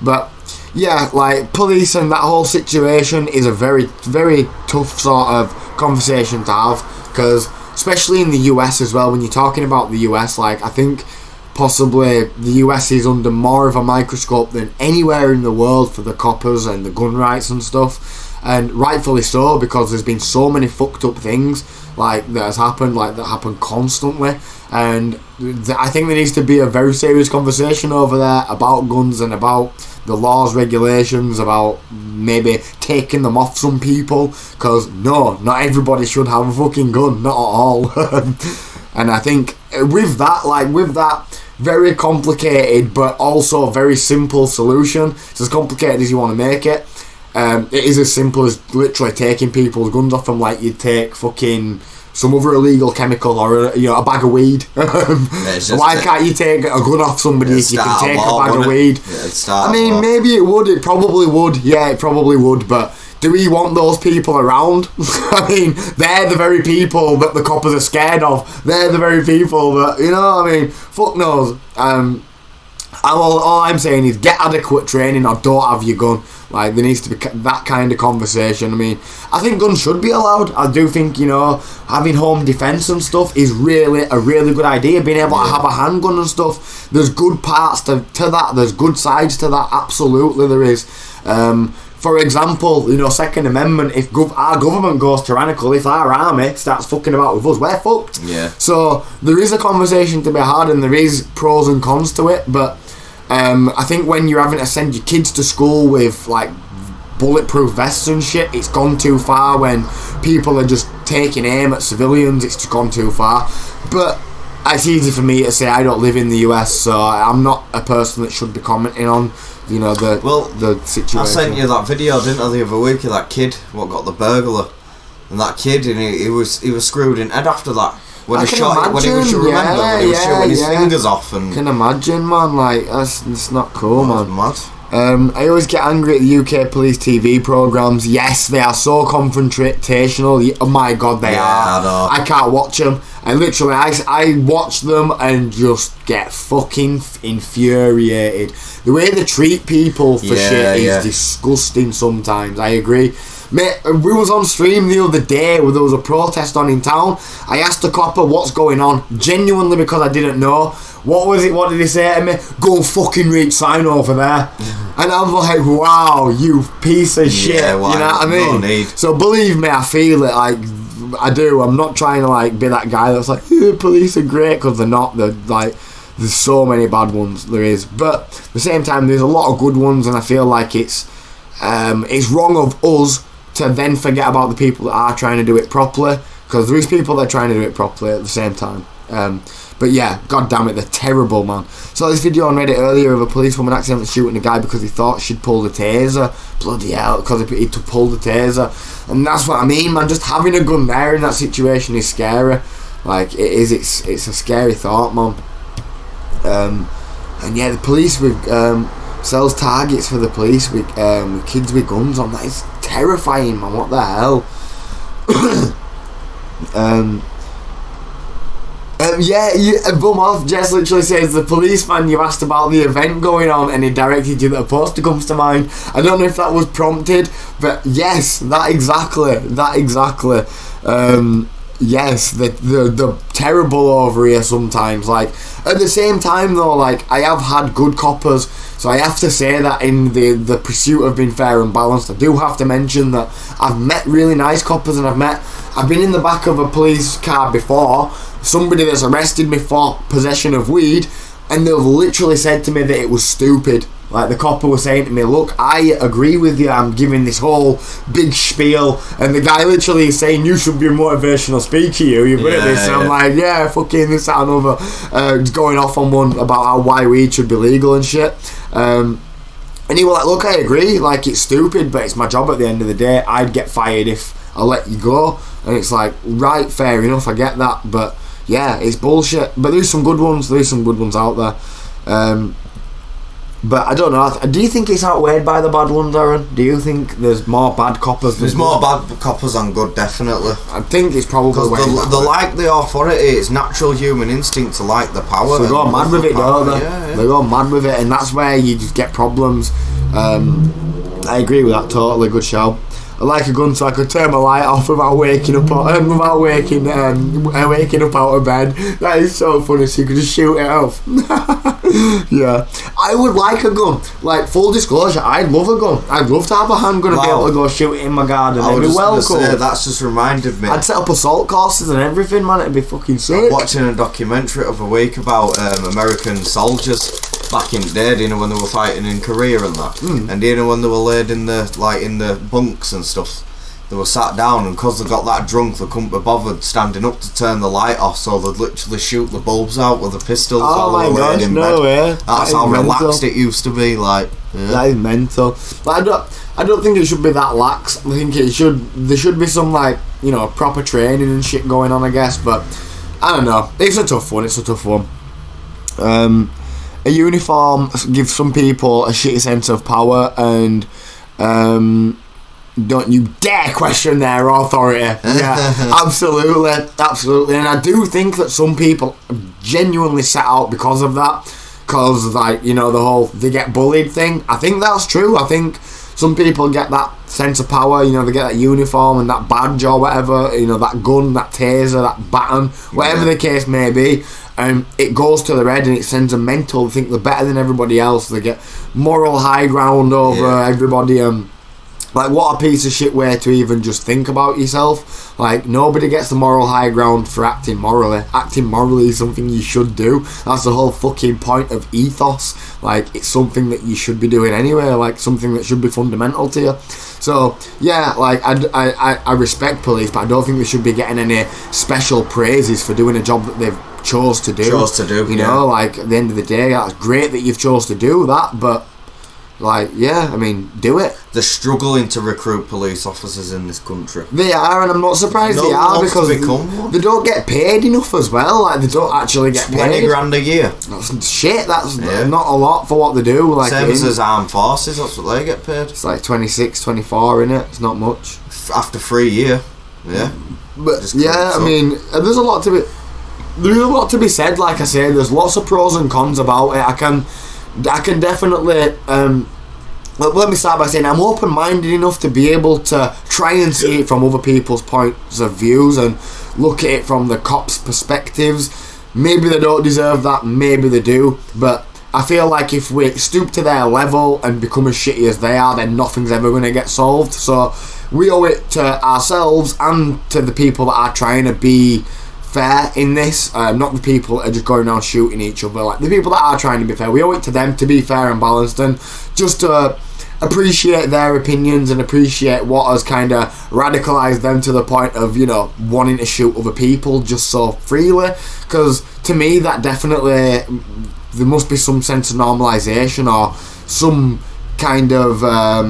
But yeah, like, police and that whole situation is a very, very tough sort of conversation to have, because especially in the US as well, when you're talking about the US, like, I think possibly the US is under more of a microscope than anywhere in the world for the coppers and the gun rights and stuff, and rightfully so, because there's been so many fucked up things like that happen constantly, and I think there needs to be a very serious conversation over there about guns and about the laws, regulations, about maybe taking them off some people, because no, not everybody should have a fucking gun, not at all. And I think with that very complicated but also very simple solution, it's as complicated as you want to make it. It is as simple as literally taking people's guns off them, like you'd take fucking some other illegal chemical, or a bag of weed. Why can't you take a gun off somebody if you can take a bag of weed? I mean, maybe it would. It probably would. Yeah, it probably would. But do we want those people around? I mean, they're the very people that the coppers are scared of. They're the very people that, you know, I mean, fuck knows. All I'm saying is get adequate training or don't have your gun. Like, there needs to be that kind of conversation. I mean, I think guns should be allowed. I do think, you know, having home defence and stuff is really a really good idea. Being able to have a handgun and stuff, there's good parts to that. There's good sides to that. Absolutely there is. For example, Second Amendment, if our government goes tyrannical, if our army starts fucking about with us, we're fucked. Yeah. So there is a conversation to be had, and there is pros and cons to it, but I think when you're having to send your kids to school with, like, bulletproof vests and shit, it's gone too far. When people are just taking aim at civilians, it's just gone too far. But it's easy for me to say. I don't live in the US, so I'm not a person that should be commenting on the situation. I sent you that video, didn't I, the other week, of that kid what got the burglar, and that kid, and he was screwed in head after that. When he was shooting his fingers off. And can imagine, man. Like, it's not cool, man. Mad. I always get angry at the UK police TV programmes. Yes, they are so confrontational. Oh my god, they are. I can't watch them. I watch them and just get fucking infuriated. The way they treat people for shit is disgusting sometimes. I agree. Mate, we was on stream the other day where there was a protest on in town. I asked the copper what's going on, genuinely, because I didn't know. What was it? What did he say to me? Go and fucking read sign over there. And I'm like, wow, you piece of shit. Yeah, well, you know what I mean? No need. So believe me, I feel it. Like, I do. I'm not trying to like be that guy that's like, police are great, because they're not. They're like, there's so many bad ones. There is, but at the same time, there's a lot of good ones, and I feel like it's wrong of us to then forget about the people that are trying to do it properly, because there is people that are trying to do it properly at the same time. But yeah, god damn it, they're terrible, man. Saw this video on Reddit earlier of a policewoman accidentally shooting a guy because he thought she'd pulled a taser. Bloody hell, because he pulled the taser. And that's what I mean, man. Just having a gun there in that situation is scary. Like, it is. It's a scary thought, man. And yeah, the police with sells targets for the police with kids with guns on. That is terrifying, man. What the hell? Bum off. Jess literally says, the policeman you asked about the event going on and he directed you that a poster comes to mind. I don't know if that was prompted, but yes, that exactly. Yes, they're terrible over here sometimes. Like, at the same time though, like, I have had good coppers, so I have to say that in the pursuit of being fair and balanced, I do have to mention that I've met really nice coppers, and I've been in the back of a police car before, somebody that's arrested me for possession of weed, and they've literally said to me that it was stupid. Like, the copper was saying to me, look, I agree with you, I'm giving this whole big spiel, and the guy literally is saying, you should be a motivational speaker, you're good at this. And I'm like, yeah, fucking this, that and other, going off on one about why weed should be legal and shit. And he was like, look, I agree, like, it's stupid, but it's my job at the end of the day. I'd get fired if I let you go. And it's like, right, fair enough, I get that, but yeah, it's bullshit. But there's some good ones out there. But I don't know. Do you think it's outweighed by the bad ones, Aaron? Do you think there's more bad coppers? There's more bad coppers than good, definitely. I think it's probably because they like the authority. It's natural human instinct to like the power. So they go mad with it, don't they? Yeah. They go mad with it, and that's where you just get problems. I agree with that totally. Good shout. I like a gun so I could turn my light off without waking up out of bed. That is so funny, so you could just shoot it off. Yeah, I would like a gun. Like, full disclosure, I'd love a gun. I'd love to have a handgun and be able to go shoot it in my garden. It'd be well cool. That's just reminded me. I'd set up assault courses and everything, man. It'd be fucking sick. I was watching a documentary of a week about American soldiers back in the day, when they were fighting in Korea and that, and when they were laid in the bunks and stuff, they were sat down, and because they got that drunk, they couldn't be bothered standing up to turn the light off, so they'd literally shoot the bulbs out with the pistols while they were laid in bed. That's how relaxed it used to be. Like, that is mental. Like, I don't think it should be that lax. I think there should be some, like, proper training and shit going on, I guess. But I don't know. It's a tough one. A uniform gives some people a shitty sense of power, and don't you dare question their authority. Yeah, absolutely. And I do think that some people genuinely set out because of that, because, like, the whole they get bullied thing. I think that's true. I think some people get that sense of power, they get that uniform and that badge or whatever, that gun, that taser, that baton, whatever the case may be. It goes to their head and it sends them mental. They think they're better than everybody else. They get moral high ground over everybody. Like, what a piece of shit way to even just think about yourself. Like, nobody gets the moral high ground for acting morally. Acting morally is something you should do. That's the whole fucking point of ethos. Like, it's something that you should be doing anyway. Like, something that should be fundamental to you. So, yeah, like, I respect police, but I don't think they should be getting any special praises for doing a job that they've chose to do. You know, like, at the end of the day, that's great that you've chose to do that, but... Like, yeah, I mean, do it. They're struggling to recruit police officers in this country. They are, and I'm not surprised they are, because they don't get paid enough as well. Like, they don't actually get paid. 20 grand a year. That's shit. That's not a lot for what they do. Like, same as armed forces, that's what they get paid. It's like 26, 24, innit? It's not much. After 3 years. Yeah. But, yeah, I mean, there's a lot to be... There's a lot to be said, like I say. There's lots of pros and cons about it. I can definitely let me start by saying I'm open-minded enough to be able to try and see it from other people's points of views and look at it from the cops' perspectives. Maybe they don't deserve that, maybe they do, but I feel like if we stoop to their level and become as shitty as they are, then nothing's ever going to get solved. So we owe it to ourselves and to the people that are trying to be fair in this, not the people that are just going around shooting each other. Like, the people that are trying to be fair, we owe it to them to be fair and balanced, and just to appreciate their opinions and appreciate what has kind of radicalised them to the point of, you know, wanting to shoot other people just so freely. Because to me, that definitely, there must be some sense of normalisation or some kind of I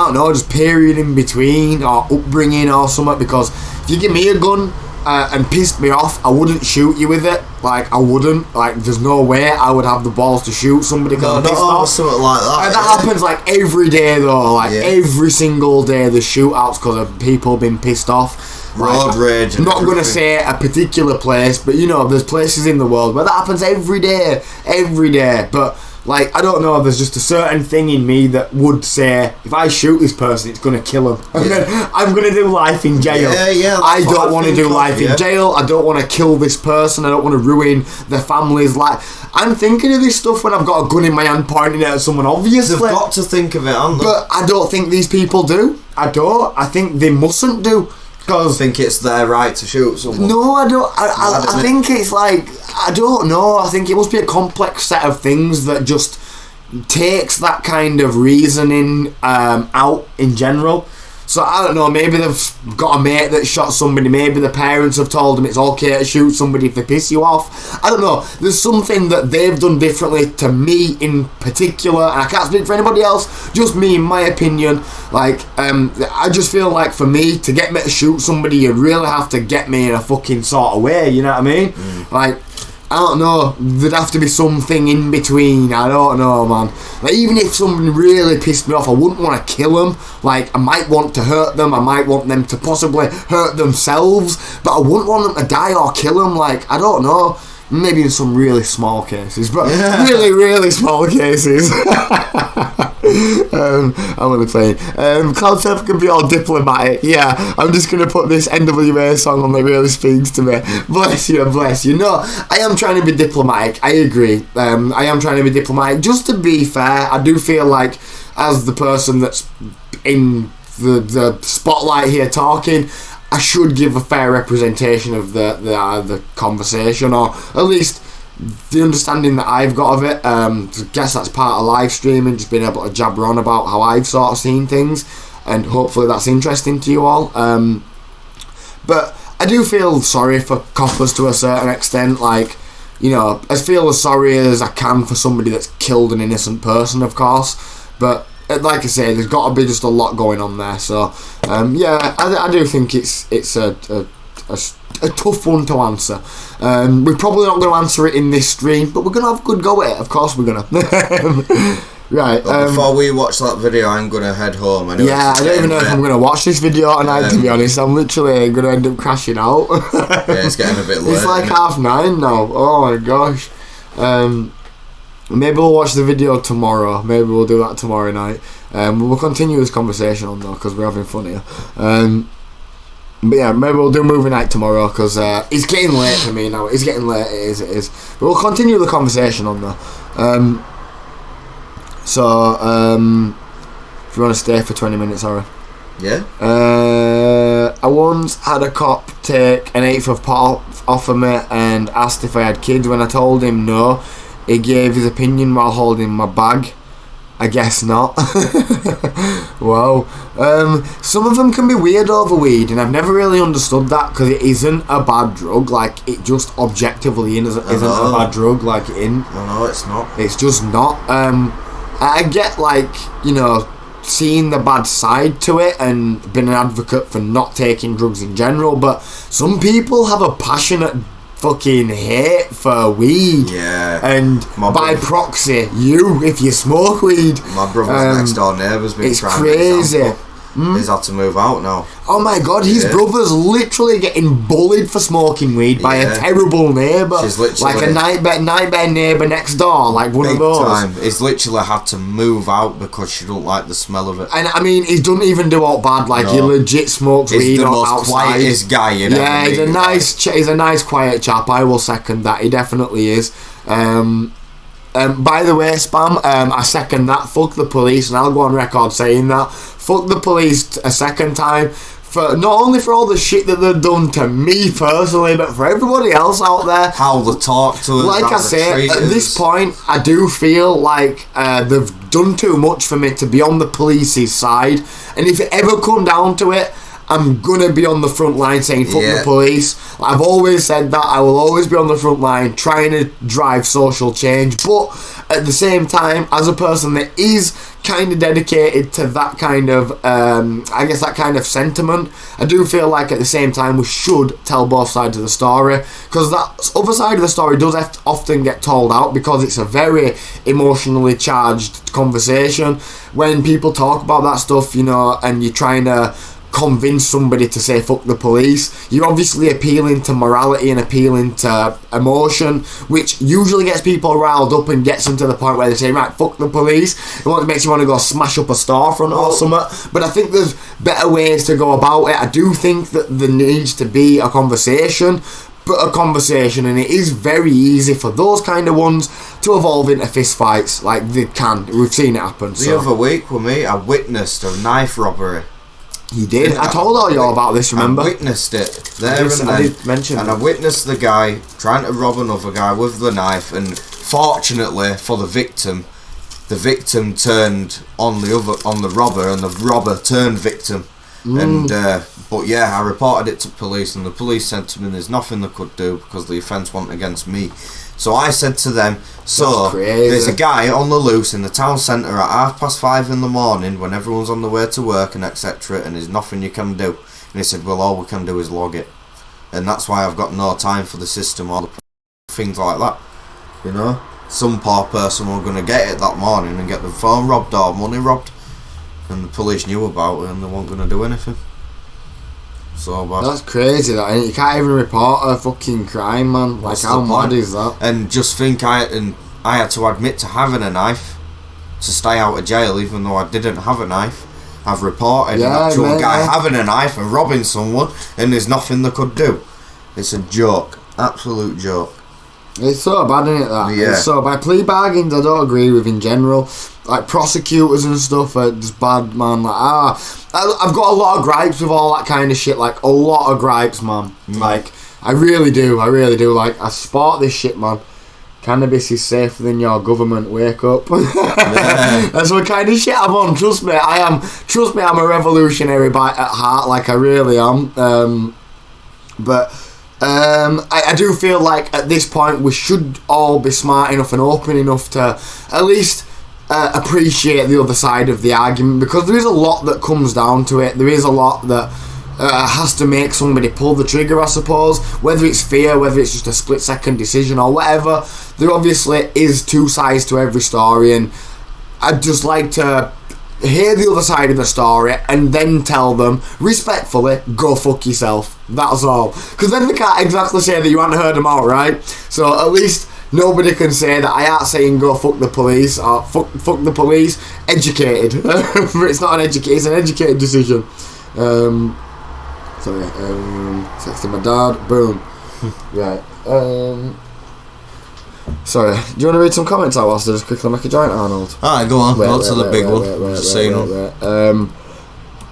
don't know, just period in between or upbringing or something. Because if you give me a gun and pissed me off, I wouldn't shoot you with it. Like, I wouldn't. Like, there's no way I would have the balls to shoot somebody because I'm pissed off. Something like that. And that happens like every day though. Like, every single day there's shootouts because of people being pissed off. Road rage. I'm not going to say a particular place, but you know, there's places in the world where that happens every day. But like, I don't know, there's just a certain thing in me that would say, if I shoot this person, it's going to kill him. I'm going to do life in jail. I don't want to do life in jail. I don't want to kill this person. I don't want to ruin their family's life. I'm thinking of this stuff when I've got a gun in my hand pointing it at someone, obviously. They've got to think of it, haven't they? But I don't think these people do. I don't. I think they mustn't do. I think it's their right to shoot someone. No, I don't. I think it's like, I don't know. I think it must be a complex set of things that just takes that kind of reasoning out in general. So I don't know, maybe they've got a mate that shot somebody, maybe the parents have told them it's okay to shoot somebody if they piss you off. I don't know, there's something that they've done differently to me in particular, and I can't speak for anybody else, just me in my opinion. Like, I just feel like for me, to get me to shoot somebody, you really have to get me in a fucking sort of way, you know what I mean? Like, I don't know, there'd have to be something in between, I don't know, man. Like, even if someone really pissed me off, I wouldn't want to kill them. Like, I might want to hurt them, I might want them to possibly hurt themselves, but I wouldn't want them to die or kill them. Like, I don't know, maybe in some really small cases, but really, really small cases. I'm only playing. Cloud Surfer can be all diplomatic. Yeah, I'm just going to put this NWA song on that really speaks to me. Bless you. No, I am trying to be diplomatic. I agree. I am trying to be diplomatic. Just to be fair, I do feel like, as the person that's in the spotlight here talking, I should give a fair representation of the conversation, or at least the understanding that I've got of it. I guess that's part of live streaming, just being able to jabber on about how I've sort of seen things, and hopefully that's interesting to you all. But I do feel sorry for coppers to a certain extent. Like, you know, I feel as sorry as I can for somebody that's killed an innocent person, of course, but like I say, there's got to be just a lot going on there. So yeah, I do think it's a tough one to answer. We're probably not going to answer it in this stream, but we're going to have a good go at it. Of course we're going to. Right. But before we watch that video, I'm going to head home. I don't even know if I'm going to watch this video tonight, to be honest. I'm literally going to end up crashing out. Yeah, it's getting a bit late. It's like 9:30 now. Oh my gosh. Maybe we'll watch the video tomorrow. Maybe we'll do that tomorrow night. We'll continue this conversation on though, because we're having fun here. But yeah, maybe we'll do movie night tomorrow, because it's getting late for me now. It's getting late, it is. But we'll continue the conversation on though. you want to stay for 20 minutes, Aaron? Yeah. I once had a cop take an eighth of pot off of me and asked if I had kids. When I told him no, he gave his opinion while holding my bag. I guess not. Wow. Some of them can be weird over weed, and I've never really understood that because it isn't a bad drug. Like, it just objectively isn't a bad drug. Like, No, it's not. it's just not. I get, like, you know, seeing the bad side to it and been an advocate for not taking drugs in general, but some people have a passionate fucking hate for weed. Yeah. And by proxy, you, if you smoke weed. My brother's next door neighbour's been it's trying crazy. He's had to move out now. Oh my god, his brother's literally getting bullied for smoking weed by a terrible neighbour. She's literally like a nightmare neighbour next door, like one big of those. time. He's literally had to move out because she don't like the smell of it. And I mean, he doesn't even do all bad. Like, he legit smokes He's weed the most outside. quietest guy you'd ever Yeah, he's meet. he's a nice, quiet chap. I will second that. He definitely is. By the way, Spam, I second that. Fuck the police, and I'll go on record saying that. Fuck the police a second time. For not only for all the shit that they've done to me personally, but for everybody else out there. How they talk to us. Like how I they say, treat at us. this point, I do feel like they've done too much for me to be on the police's side. And if it ever come down to it, I'm gonna be on the front line saying fuck the police. I've always said that. I will always be on the front line trying to drive social change, but at the same time, as a person that is kind of dedicated to that kind of I guess that kind of sentiment, I do feel like at the same time we should tell both sides of the story, because that other side of the story does often get told out because it's a very emotionally charged conversation. When people talk about that stuff, you know, and you're trying to convince somebody to say fuck the police, you're obviously appealing to morality and appealing to emotion, which usually gets people riled up and gets them to the point where they say, right, fuck the police. It makes you want to go smash up a storefront or something. But I think there's better ways to go about it. I do think that there needs to be a conversation, and it is very easy for those kind of ones to evolve into fist fights. Like, they can. We've seen it happen. The other week with me, I witnessed a knife robbery. You did? I told all y'all about this, remember? I witnessed it there and then. I did mention and I witnessed the guy trying to rob another guy with the knife, and fortunately for the victim turned on the robber, and the robber turned victim. And but yeah, I reported it to police, and the police said to me there's nothing they could do because the offence wasn't against me. So I said to them, so there's a guy on the loose in the town centre at 5:30 in the morning when everyone's on the way to work and etc, and there's nothing you can do. And he said, well, all we can do is log it, and that's why I've got no time for the system or the things like that. You know, some poor person were going to get it that morning and get the phone robbed or money robbed, and the police knew about it and they weren't going to do anything. So bad. That's crazy, that, ain't it? You can't even report a fucking crime, man. Like, how mad is that? And just think, I had to admit to having a knife to stay out of jail, even though I didn't have a knife. I've reported an actual guy having a knife and robbing someone, and there's nothing they could do. It's a joke, absolute joke. It's so bad, isn't it, that? Yeah. It's so bad. Plea bargains I don't agree with in general. Like, prosecutors and stuff are just bad, man. Like, I've got a lot of gripes with all that kind of shit. Like, a lot of gripes, man. Like, I really do. Like, I support this shit, man. Cannabis is safer than your government. Wake up. That's what kind of shit I'm on. Trust me, I'm a revolutionary at heart. Like, I really am. I do feel like at this point we should all be smart enough and open enough to at least appreciate the other side of the argument, because there is a lot that comes down to it. There is a lot that has to make somebody pull the trigger, I suppose, whether it's fear, whether it's just a split second decision or whatever. There obviously is two sides to every story, and I'd just like to hear the other side of the story and then tell them respectfully, go fuck yourself. That's all, because then they can't exactly say that you hadn't heard them out, right? So at least nobody can say that I ain't saying go fuck the police or fuck the police. Educated. It's not it's an educated decision. Texting my dad. Boom. Right. Sorry, do you want to read some comments out whilst I just quickly make a joint, Arnold? Alright, go on. Go to the big one. Just saying.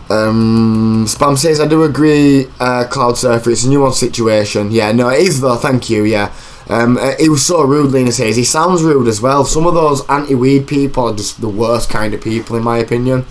Spam says, I do agree, Cloud Surfer, it's a nuanced situation. Yeah, no, it is though, thank you, yeah. He was so rude, Lena says. He sounds rude as well. Some of those anti-weed people are just the worst kind of people, in my opinion.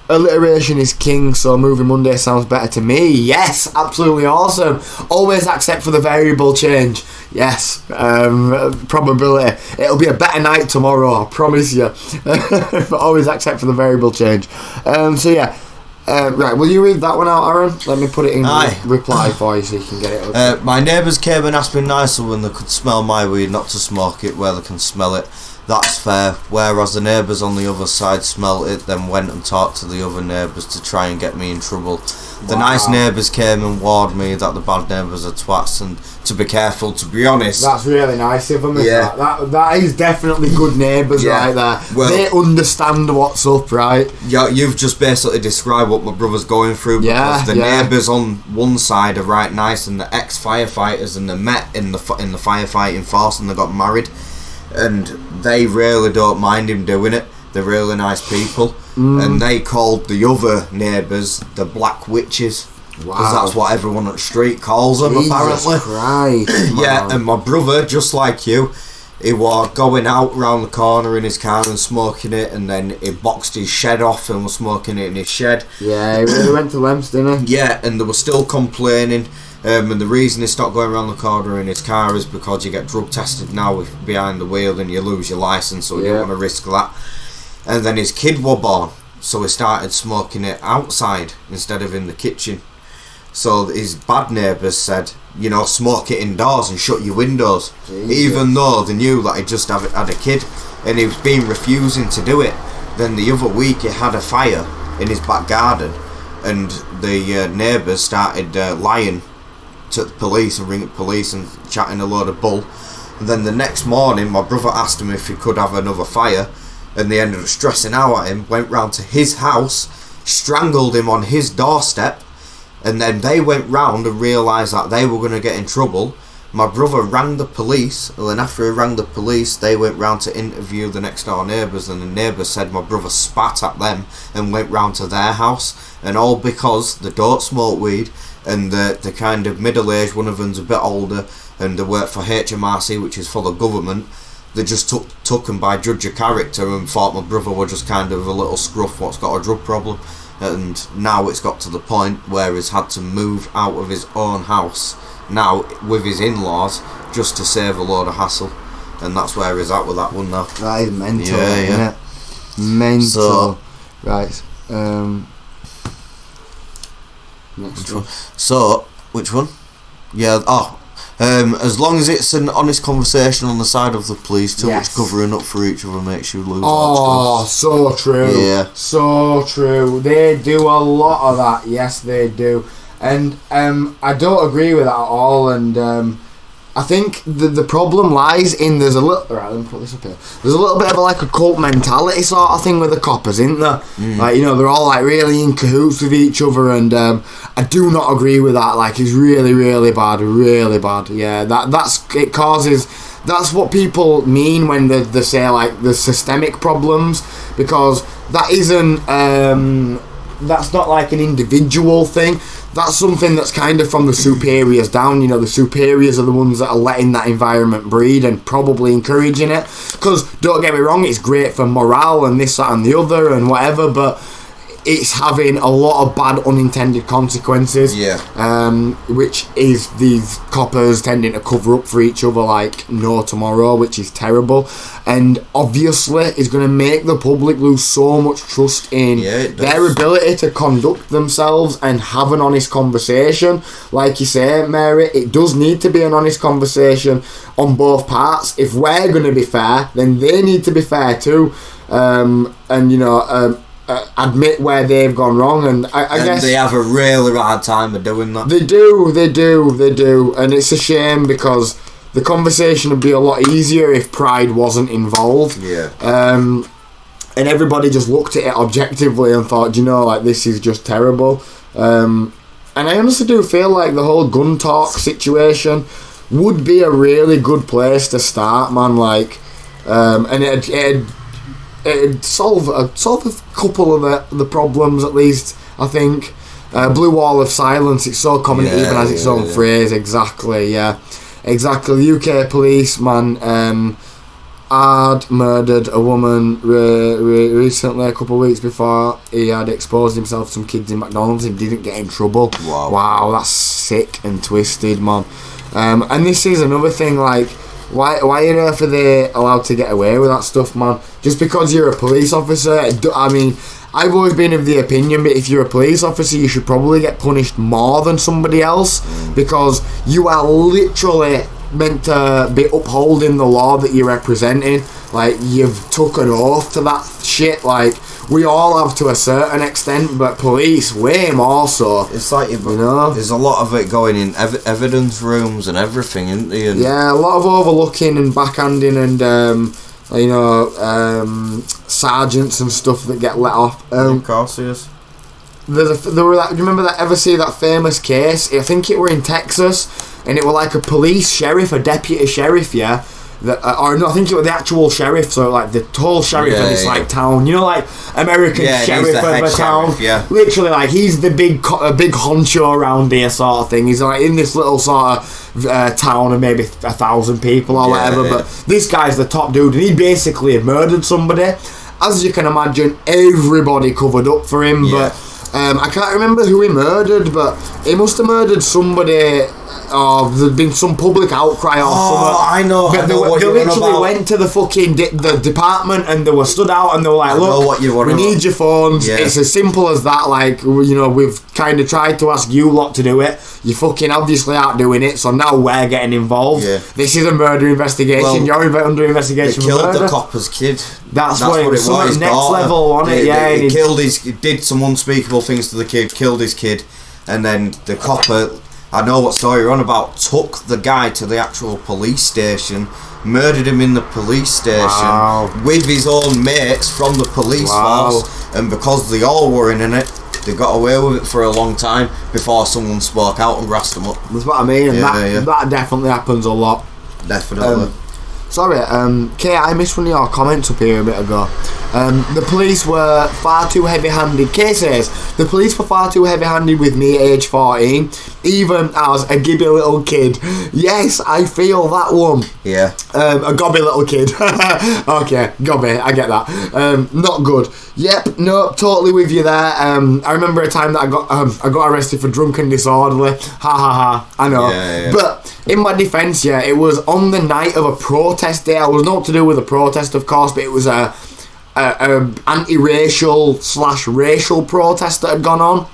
Alliteration is king, so Moving Monday sounds better to me. Yes, absolutely awesome. Always accept for the variable change. Yes, probability. It'll be a better night tomorrow, I promise you. But always accept for the variable change. So yeah. Right, will you read that one out, Aaron? Let me put it in reply for you so you can get it up. My neighbours came and asked me nicer when they could smell my weed, not to smoke it where they can smell it. That's fair. Whereas the neighbours on the other side smelt it, then went and talked to the other neighbours to try and get me in trouble. The nice neighbours came and warned me that the bad neighbours are twats and to be careful, to be honest. That's really nice of them, yeah. That is definitely good neighbours right there. Well, they understand what's up, right? Yeah, you've just basically described what my brother's going through, because the neighbours on one side are right nice, and the ex-firefighters, and they met in the firefighting force and they got married, and they really don't mind him doing it. They're really nice people. And they called the other neighbours the Black Witches. Wow. Because that's what everyone on the street calls them, Jesus apparently. Christ, yeah, and my brother, just like you, he was going out round the corner in his car and smoking it, and then he boxed his shed off and was smoking it in his shed. Yeah, he really went to Lems, didn't he? Yeah, and they were still complaining. And the reason he stopped going around the corner in his car is because you get drug tested now behind the wheel and you lose your licence, so you don't want to risk that. And then his kid was born, so he started smoking it outside instead of in the kitchen. So his bad neighbours said, you know, smoke it indoors and shut your windows. Jesus. Even though they knew that he just had a kid, and he was refusing to do it. Then the other week he had a fire in his back garden, and the neighbours started lying to the police and ringing police and chatting a load of bull. And then the next morning my brother asked him if he could have another fire, and they ended up stressing out at him, went round to his house, strangled him on his doorstep, and then they went round and realised that they were going to get in trouble. My brother rang the police, and then after he rang the police, they went round to interview the next door neighbours, and the neighbours said my brother spat at them and went round to their house, and all because they don't smoke weed, and the kind of middle-aged, one of them's a bit older, and they work for HMRC, which is for the government. They just took him by judge of character and thought my brother was just kind of a little scruff what's got a drug problem. And now it's got to the point where he's had to move out of his own house now with his in-laws just to save a load of hassle. And that's where he's at with that one now. That is mental, isn't it? Mental. So, right. Next one. So, which one? Yeah, as long as it's an honest conversation on the side of the police, too much covering up for each other makes you lose. Oh, so true. Yeah. So true. They do a lot of that. Yes, they do. And I don't agree with that at all. And I think the problem lies in there's a little. Right, let me put this up here. There's a little bit of like a cult mentality sort of thing with the coppers, isn't there? Like, you know, they're all like really in cahoots with each other, and I do not agree with that. Like, it's really, really bad, really bad. Yeah, it causes. That's what people mean when they say like the systemic problems, because that isn't. That's not like an individual thing. That's something that's kind of from the superiors down. You know, the superiors are the ones that are letting that environment breed and probably encouraging it. Because, don't get me wrong, it's great for morale and this, that and the other and whatever, but it's having a lot of bad unintended consequences. Yeah. Which is these coppers tending to cover up for each other like no tomorrow, which is terrible. And obviously is going to make the public lose so much trust in their ability to conduct themselves and have an honest conversation. Like you say, Mary, it does need to be an honest conversation on both parts. If we're going to be fair, then they need to be fair too. And, you know, admit where they've gone wrong, and I guess they have a really hard time of doing that. They do, and it's a shame because the conversation would be a lot easier if pride wasn't involved. Yeah. And everybody just looked at it objectively and thought, you know, like, this is just terrible. And I honestly do feel like the whole gun talk situation would be a really good place to start, man. Like, and it'd solve a couple of the problems, at least, I think. Blue wall of silence, it's so common, it even has its own phrase. Exactly. The UK police, man, had murdered a woman recently, a couple of weeks before he had exposed himself to some kids in McDonald's and didn't get in trouble. Wow, that's sick and twisted, man. And this is another thing, like, why on earth are they allowed to get away with that stuff, man? Just because you're a police officer? I mean, I've always been of the opinion that if you're a police officer, you should probably get punished more than somebody else, because you are literally meant to be upholding the law that you're representing. Like, you've took an oath to that shit. Like, we all have to a certain extent, but police way more so. It's like, you know, there's a lot of it going in evidence rooms and everything, isn't there? And yeah, a lot of overlooking and backhanding and sergeants and stuff that get let off. of course, yes. Do you remember that? Ever see that famous case? I think it were in Texas, and it were like a police sheriff, a deputy sheriff, yeah. I think it was the actual sheriff, so like the tall sheriff of this like town, you know, like American sheriff of a town. Yeah. Literally, like he's the big honcho around here, sort of thing. He's like in this little sort of town of maybe 1,000 people or whatever. Yeah. But this guy's the top dude, and he basically had murdered somebody. As you can imagine, everybody covered up for him, but. I can't remember who he murdered, but he must have murdered somebody, or there'd been some public outcry or something. I know. But they literally went to the fucking the department and they were stood out and they were like, look, we need your phones. Yeah. It's as simple as that. Like, you know, we've kind of tried to ask you lot to do it. You fucking obviously aren't doing it, so now we're getting involved. Yeah. This is a murder investigation. Well, you're under investigation for murder. They killed the copper's kid. That's what it was. Next level, wasn't it? Yeah. He did some unspeakable things to the kid, killed his kid, and then the copper, I know what story you're on about, took the guy to the actual police station, murdered him in the police station with his own mates from the police force, and because they all were in it, they got away with it for a long time before someone spoke out and grassed them up. That's what I mean, and that definitely happens a lot. Definitely. Sorry, Kate, I missed one of your comments up here a bit ago. The police were far too heavy-handed. Kate says, the police were far too heavy-handed with me at age 14, even as a gibby little kid. Yes, I feel that one. Yeah. A gobby little kid. Okay, gobby, I get that. Not good. Yep, no, totally with you there. I remember a time that I got arrested for drunk and disorderly. Ha ha ha, I know. Yeah. But in my defence, it was on the night of a protest day. I was not to do with a protest, of course, but it was a anti-racial / racial protest that had gone on.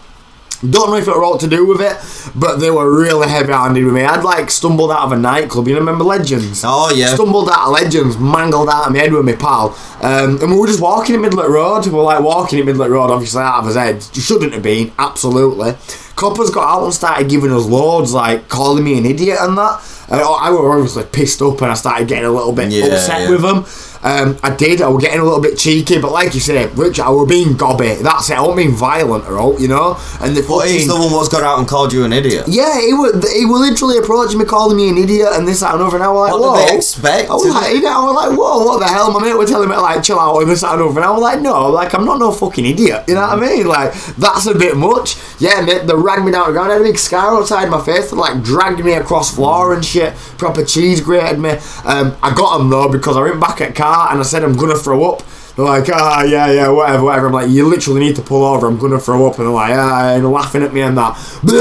Don't know if it were all to do with it, but they were really heavy-handed with me. I'd like stumbled out of a nightclub, you remember Legends? Oh yeah. Stumbled out of Legends, mangled out of my head with my pal, and we were just walking in Midlet Road. We were like walking in Midlet Road, obviously out of his head. Shouldn't have been, absolutely. Coppers got out and started giving us loads, like calling me an idiot and that. I was obviously pissed up and I started getting a little bit upset with them. I was getting a little bit cheeky, but like you say, Richard, I was being gobby. That's it. I don't mean violent or all, you know. And But he's the one what's got out and called you an idiot. Yeah, he was literally approaching me, calling me an idiot and this, that, and other. And I was like, what did they expect? I was like, whoa, what the hell? My mate were telling me to like chill out and this, that, and other. And I was like, no, like I'm not no fucking idiot. You know what I mean? Like that's a bit much. Yeah, mate, they ragged me down the ground. I had a big scar outside my face. They like dragged me across floor and shit. Proper cheese grated me. I got them though because I went back at car and I said I'm gonna throw up. They're like, yeah, whatever. I'm like, you literally need to pull over. I'm gonna throw up. And they're like, and laughing at me and that. Did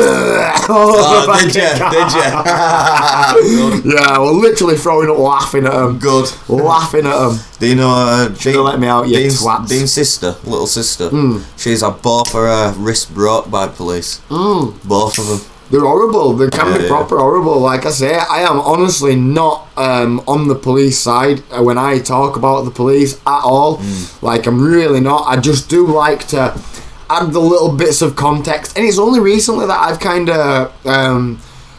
you? Yeah, we're literally throwing up, laughing at them. Good. Laughing at them. Do you know Should have let me out, you twats. Dean's sister, little sister. She's had both her wrists broke by police. Both of them. They're horrible. They can be proper horrible. Like I say, I am honestly not on the police side when I talk about the police at all. Like I'm really not. I just do like to add the little bits of context, and it's only recently that I've kind of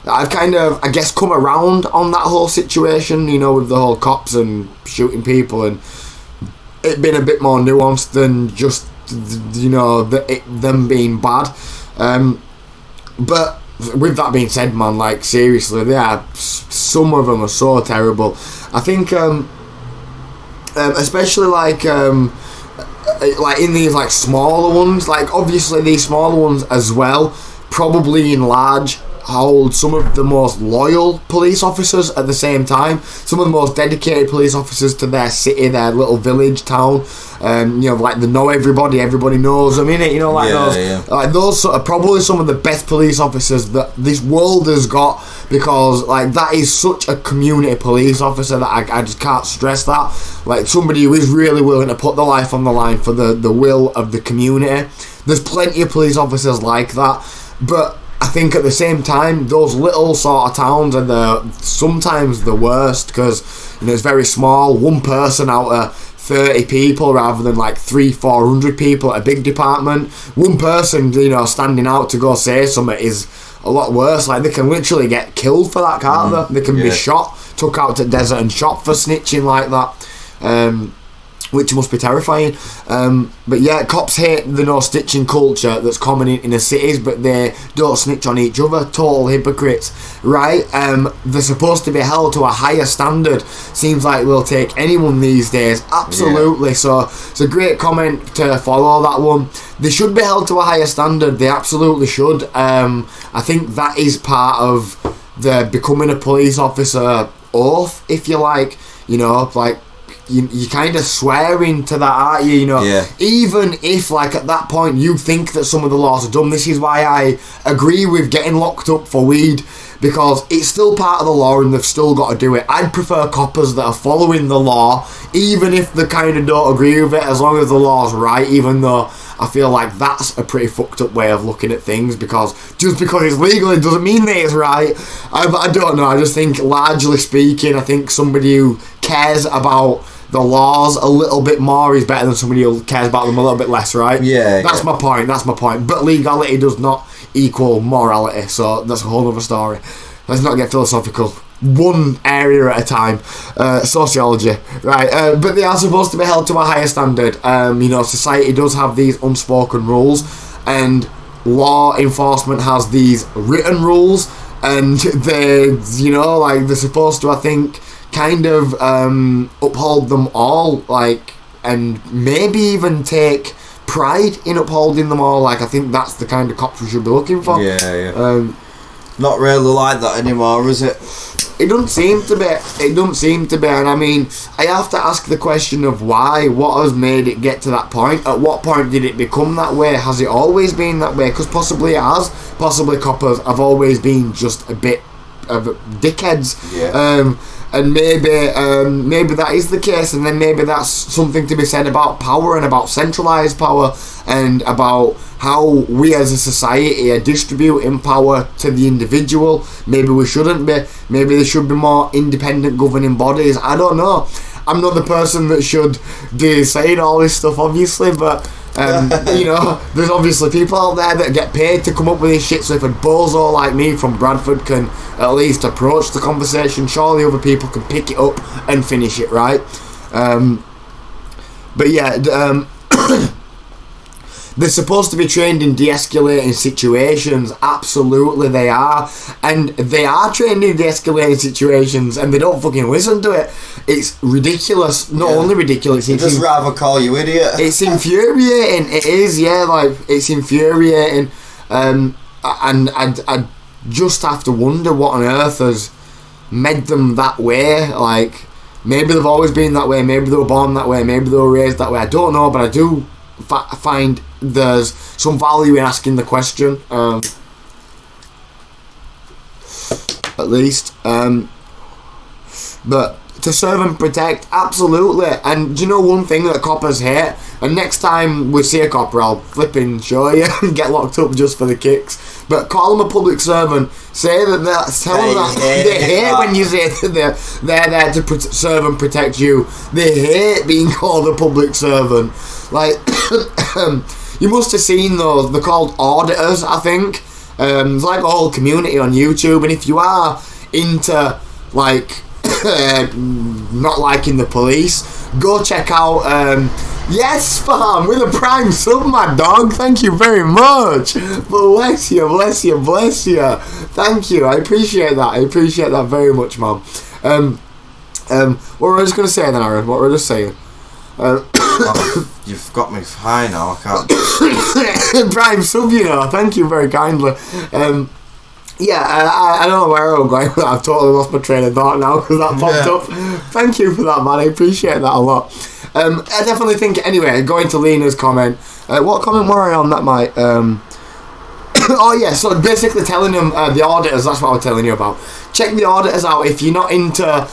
I guess come around on that whole situation. You know, with the whole cops and shooting people, and it being a bit more nuanced than just them being bad. But with that being said, man, like seriously, some of them are so terrible. I think, especially like in these like smaller ones, like obviously these smaller ones as well, probably in large hold some of the most loyal police officers at the same time, some of the most dedicated police officers to their city, their little village, town. Like they know everybody knows them, innit? Like those sort of probably some of the best police officers that this world has got, because like that is such a community police officer that I just can't stress that. Like somebody who is really willing to put their life on the line for the will of the community. There's plenty of police officers like that, but I think at the same time, those little sort of towns are sometimes the worst, because it's very small, one person out of 30 people rather than like 300-400 people at a big department. One person, standing out to go say something is a lot worse. Like they can literally get killed for that, can't they? They can be shot, took out to desert and shot for snitching like that. Which must be terrifying. But yeah, cops hate the no-stitching culture that's common in the cities, but they don't snitch on each other. Total hypocrites, right? They're supposed to be held to a higher standard. Seems like they'll take anyone these days. Absolutely. Yeah. So it's a great comment to follow that one. They should be held to a higher standard. They absolutely should. I think that is part of the becoming a police officer oath, if you like. You kind of swearing to that, aren't you? Even if, like, at that point you think that some of the laws are dumb. This is why I agree with getting locked up for weed, because it's still part of the law and they've still got to do it. I'd prefer coppers that are following the law, even if they kind of don't agree with it, as long as the law's right, even though I feel like that's a pretty fucked up way of looking at things, because just because it's legal it doesn't mean that it's right. I don't know. I just think, largely speaking, I think somebody who cares about the laws a little bit more is better than somebody who cares about them a little bit less, right? That's my point. But legality does not equal morality, so that's a whole other story. Let's not get philosophical. One area at a time. Sociology, right? But they are supposed to be held to a higher standard. Society does have these unspoken rules, and law enforcement has these written rules, and they're supposed to, I think, kind of uphold them all, like, and maybe even take pride in upholding them all. Like, I think that's the kind of cops we should be looking for. Not really like that anymore, is it? It doesn't seem to be. And I mean, I have to ask the question of why. What has made it get to that point? At what point did it become that way? Has it always been that way? Because possibly it has. Possibly coppers have always been just a bit of dickheads. And maybe that is the case, and then maybe that's something to be said about power and about centralised power and about how we as a society are distributing power to the individual. Maybe we shouldn't be. Maybe there should be more independent governing bodies. I don't know. I'm not the person that should be saying all this stuff, obviously, but there's obviously people out there that get paid to come up with this shit, so if a bozo like me from Bradford can at least approach the conversation, surely other people can pick it up and finish it, right? They're supposed to be trained in de-escalating situations. Absolutely they are. And they are trained in de-escalating situations and they don't fucking listen to it. It's ridiculous. Not only ridiculous, I'd just rather call you idiot. It's infuriating. It is, it's infuriating. And I just have to wonder what on earth has made them that way. Like, maybe they've always been that way, maybe they were born that way, maybe they were raised that way. I don't know, but I do find there's some value in asking the question, at least. But to serve and protect, absolutely. And do you know one thing that coppers hate? And next time we see a copper, I'll flipping show you and get locked up just for the kicks. But call them a public servant. Say that, tell them that they hate when you say that they're there to serve and protect you. They hate being called a public servant. Like, you must have seen those. They're called auditors, I think. It's like a whole community on YouTube. And if you are into, like, not liking the police, go check out Yes, fam, with a prime sub, my dog. Thank you very much. Bless you, bless you, bless you. Thank you. I appreciate that. I appreciate that very much, man. What were I just going to say then, Aaron? What were I just saying? You've got me high now. I can't. Prime sub, you know. Thank you very kindly. I don't know where I'm going. I've totally lost my train of thought now because that popped up. Thank you for that, man. I appreciate that a lot. I definitely think, anyway, going to Lena's comment. What comment were I on that, mate? Oh, yeah, so basically telling them the auditors, that's what I was telling you about. Check the auditors out. If you're not into,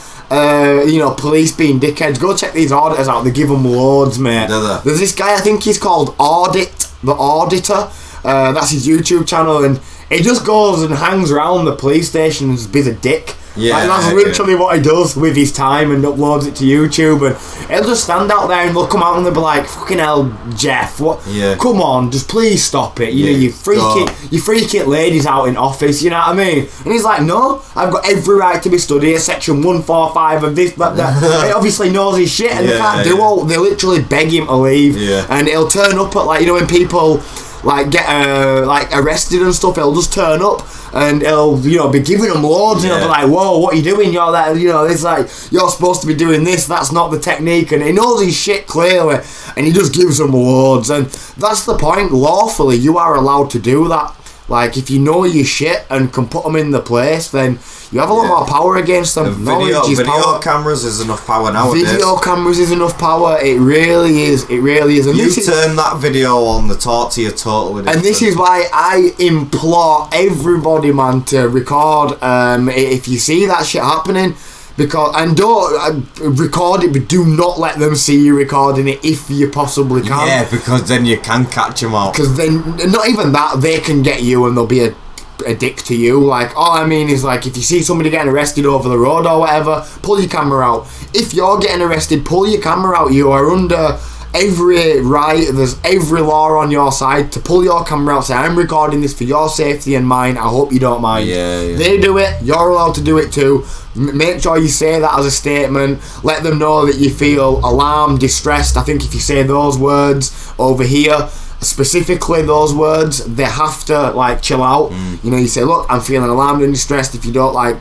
police being dickheads, go check these auditors out. They give them loads, mate. There's this guy, I think he's called Audit, the Auditor. That's his YouTube channel, and he just goes and hangs around the police station and just be a dick. Yeah, like, that's literally what he does with his time and uploads it to YouTube, and he'll just stand out there and they'll come out and they'll be like, fucking hell, Jeff, what? Yeah. Come on, just please stop it. You know, you freak it ladies out in office, you know what I mean? And he's like, no, I've got every right to be studying section 145 of this, that. He obviously knows his shit, and they can't do all. They literally beg him to leave, and he'll turn up at, like, you know, when people like get arrested and stuff, he'll just turn up and he'll, you know, be giving them loads, and he'll be like, whoa, what are you doing? You're that, you know, it's like, you're supposed to be doing this, that's not the technique, and he knows his shit clearly, and he just gives them loads, and that's the point. Lawfully, you are allowed to do that. Like, if you know your shit and can put them in the place, then you have a lot more power against them. Video cameras is enough power nowadays. Video cameras is enough power. It really is. It really is. And you turn that video on, the talk to you totally different. And this is why I implore everybody, man, to record. If you see that shit happening, and don't record it, but do not let them see you recording it if you possibly can. Yeah, because then you can catch them out. Because then, not even that, they can get you and they'll be a dick to you. Like, all I mean is, like, if you see somebody getting arrested over the road or whatever, pull your camera out. If you're getting arrested, pull your camera out. You are under every right, there's every law on your side to pull your camera out, say, I'm recording this for your safety and mine, I hope you don't mind. They do it, you're allowed to do it too. Make sure you say that as a statement. Let them know that you feel alarmed, distressed. I think if you say those words over here, specifically those words, they have to, like, chill out. You know, you say, look, I'm feeling alarmed and distressed. If you don't, like,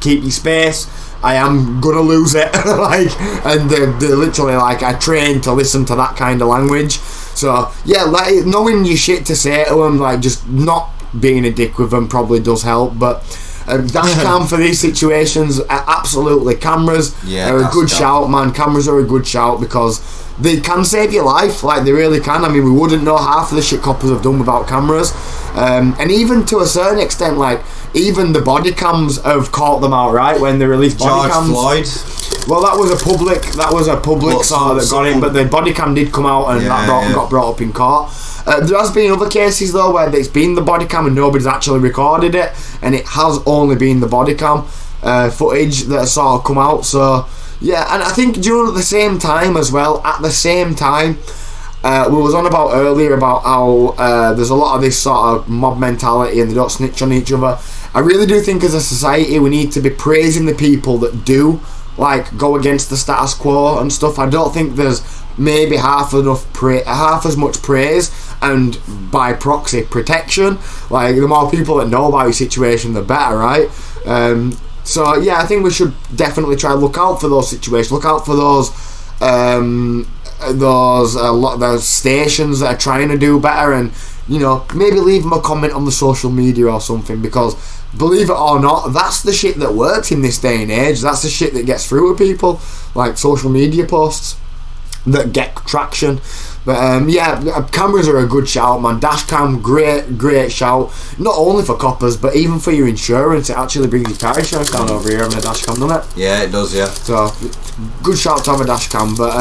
keep your space, I am gonna lose it. Like, and they're literally like, I trained to listen to that kind of language. So yeah, like, knowing your shit to say to them, like, just not being a dick with them probably does help. But dash cam for these situations, absolutely. Cameras are a good shout, man. Cameras are a good shout because they can save your life, like, they really can. I mean, we wouldn't know half of the shit coppers have done without cameras. And even to a certain extent, like, even the body cams have caught them out, right? When they released body cams. George Floyd. Well, that was a public sort that got in, but the body cam did come out and got brought up in court. There has been other cases though where it's been the body cam and nobody's actually recorded it, and it has only been the body cam footage that has sort of come out. So yeah, and I think at the same time, we was on about earlier about how there's a lot of this sort of mob mentality and they don't snitch on each other. I really do think as a society we need to be praising the people that do, like, go against the status quo and stuff. I don't think there's maybe half as much praise and by proxy protection. Like, the more people that know about your situation, the better, right? So yeah, I think we should definitely try and look out for those situations. Look out for those stations that are trying to do better, and, you know, maybe leave them a comment on the social media or something, because believe it or not, that's the shit that works in this day and age. That's the shit that gets through to people, like social media posts that get traction. But cameras are a good shout, man. Dash cam, great shout. Not only for coppers, but even for your insurance. It actually brings your car insurance down over here having a dash cam, doesn't it? Yeah, it does, yeah. So, good shout to have a dash cam. But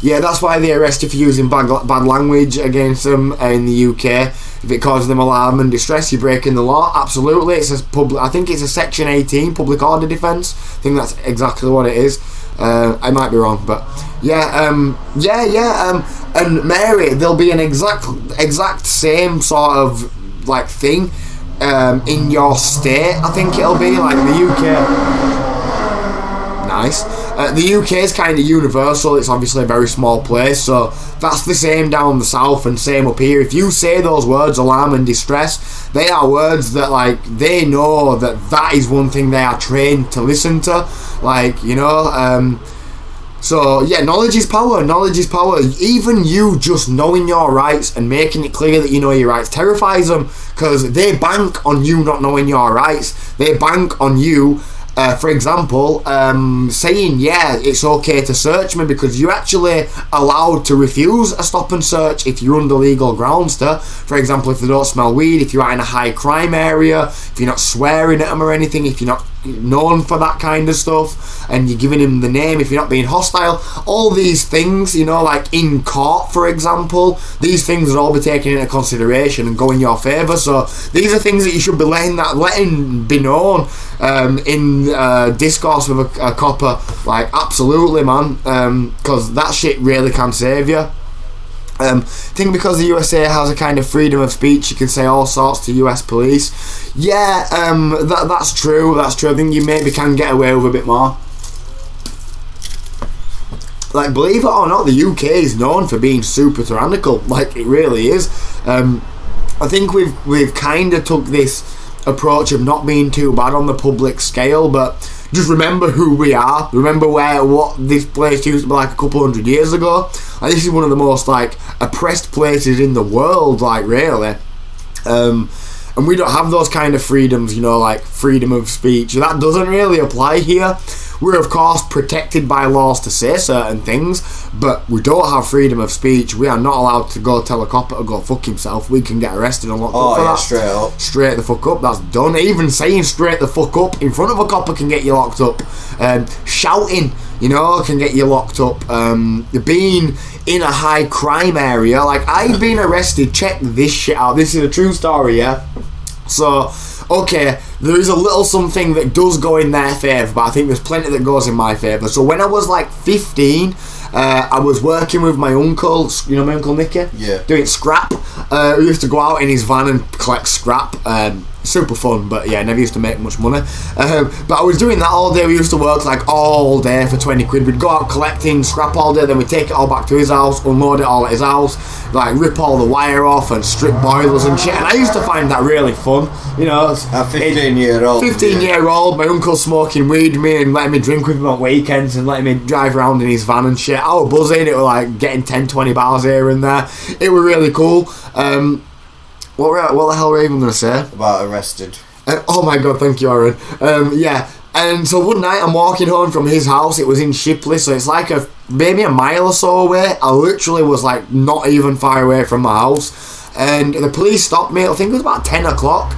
yeah, that's why they arrest you for using bad language against them in the UK. If it causes them alarm and distress, you're breaking the law. Absolutely. I think it's a Section 18 public order defence. I think that's exactly what it is. I might be wrong, but and Mary, there'll be an exact same sort of, like, thing in your state. I think it'll be like the UK. Nice. The UK is kind of universal. It's obviously a very small place, so that's the same down the south and same up here. If you say those words, alarm and distress, they are words that, like, they know that is one thing they are trained to listen to, like, you know. So yeah, knowledge is power. Knowledge is power. Even you just knowing your rights and making it clear that you know your rights terrifies them, because they bank on you not knowing your rights. They bank on you, for example, saying, yeah, it's okay to search me, because you're actually allowed to refuse a stop and search if you're under legal grounds to. For example, if they don't smell weed, if you're out in a high crime area, if you're not swearing at them or anything, if you're not known for that kind of stuff and you're giving him the name, if you're not being hostile, all these things, you know, like in court, for example, these things will all be taken into consideration and go in your favour. So these are things that you should be letting be known in discourse with a copper. Like, absolutely, man, because that shit really can save you. I think because the USA has a kind of freedom of speech, you can say all sorts to US police. Yeah, that's true. That's true. I think you maybe can get away with a bit more. Like, believe it or not, the UK is known for being super tyrannical. Like, it really is. I think we've kind of took this approach of not being too bad on the public scale, but just remember who we are. Remember what this place used to be like a couple hundred years ago. Like, this is one of the most, like, oppressed places in the world, like, really. And we don't have those kind of freedoms, you know, like freedom of speech. That doesn't really apply here. We're, of course, protected by laws to say certain things, but we don't have freedom of speech. We are not allowed to go tell a cop to go fuck himself. We can get arrested and locked up for that. Straight up. Straight the fuck up, that's done. Even saying straight the fuck up in front of a copper can get you locked up. Shouting, you know, can get you locked up. Being in a high crime area, like, I've been arrested. Check this shit out. This is a true story, yeah? So, okay, there is a little something that does go in their favour, but I think there's plenty that goes in my favour. So when I was like 15, I was working with my uncle, you know my Uncle Nicky? Yeah. Doing scrap. We used to go out in his van and collect scrap. Super fun, but yeah, never used to make much money. But I was doing that all day. We used to work like all day for 20 quid. We'd go out collecting scrap all day, then we'd take it all back to his house, unload it all at his house, like rip all the wire off and strip boilers and shit. And I used to find that really fun, you know. At 15-year-old. 15-year-old, my uncle smoking weed with me and letting me drink with him on weekends and letting me drive around in his van and shit. I was buzzing. It was like getting 10-20 bars here and there. It was really cool. What the hell were you even going to say? About arrested. Oh my god, thank you, Aaron. Yeah, and so one night I'm walking home from his house. It was in Shipley, so it's like maybe a mile or so away. I literally was like not even far away from my house, and the police stopped me. I think it was about 10 o'clock.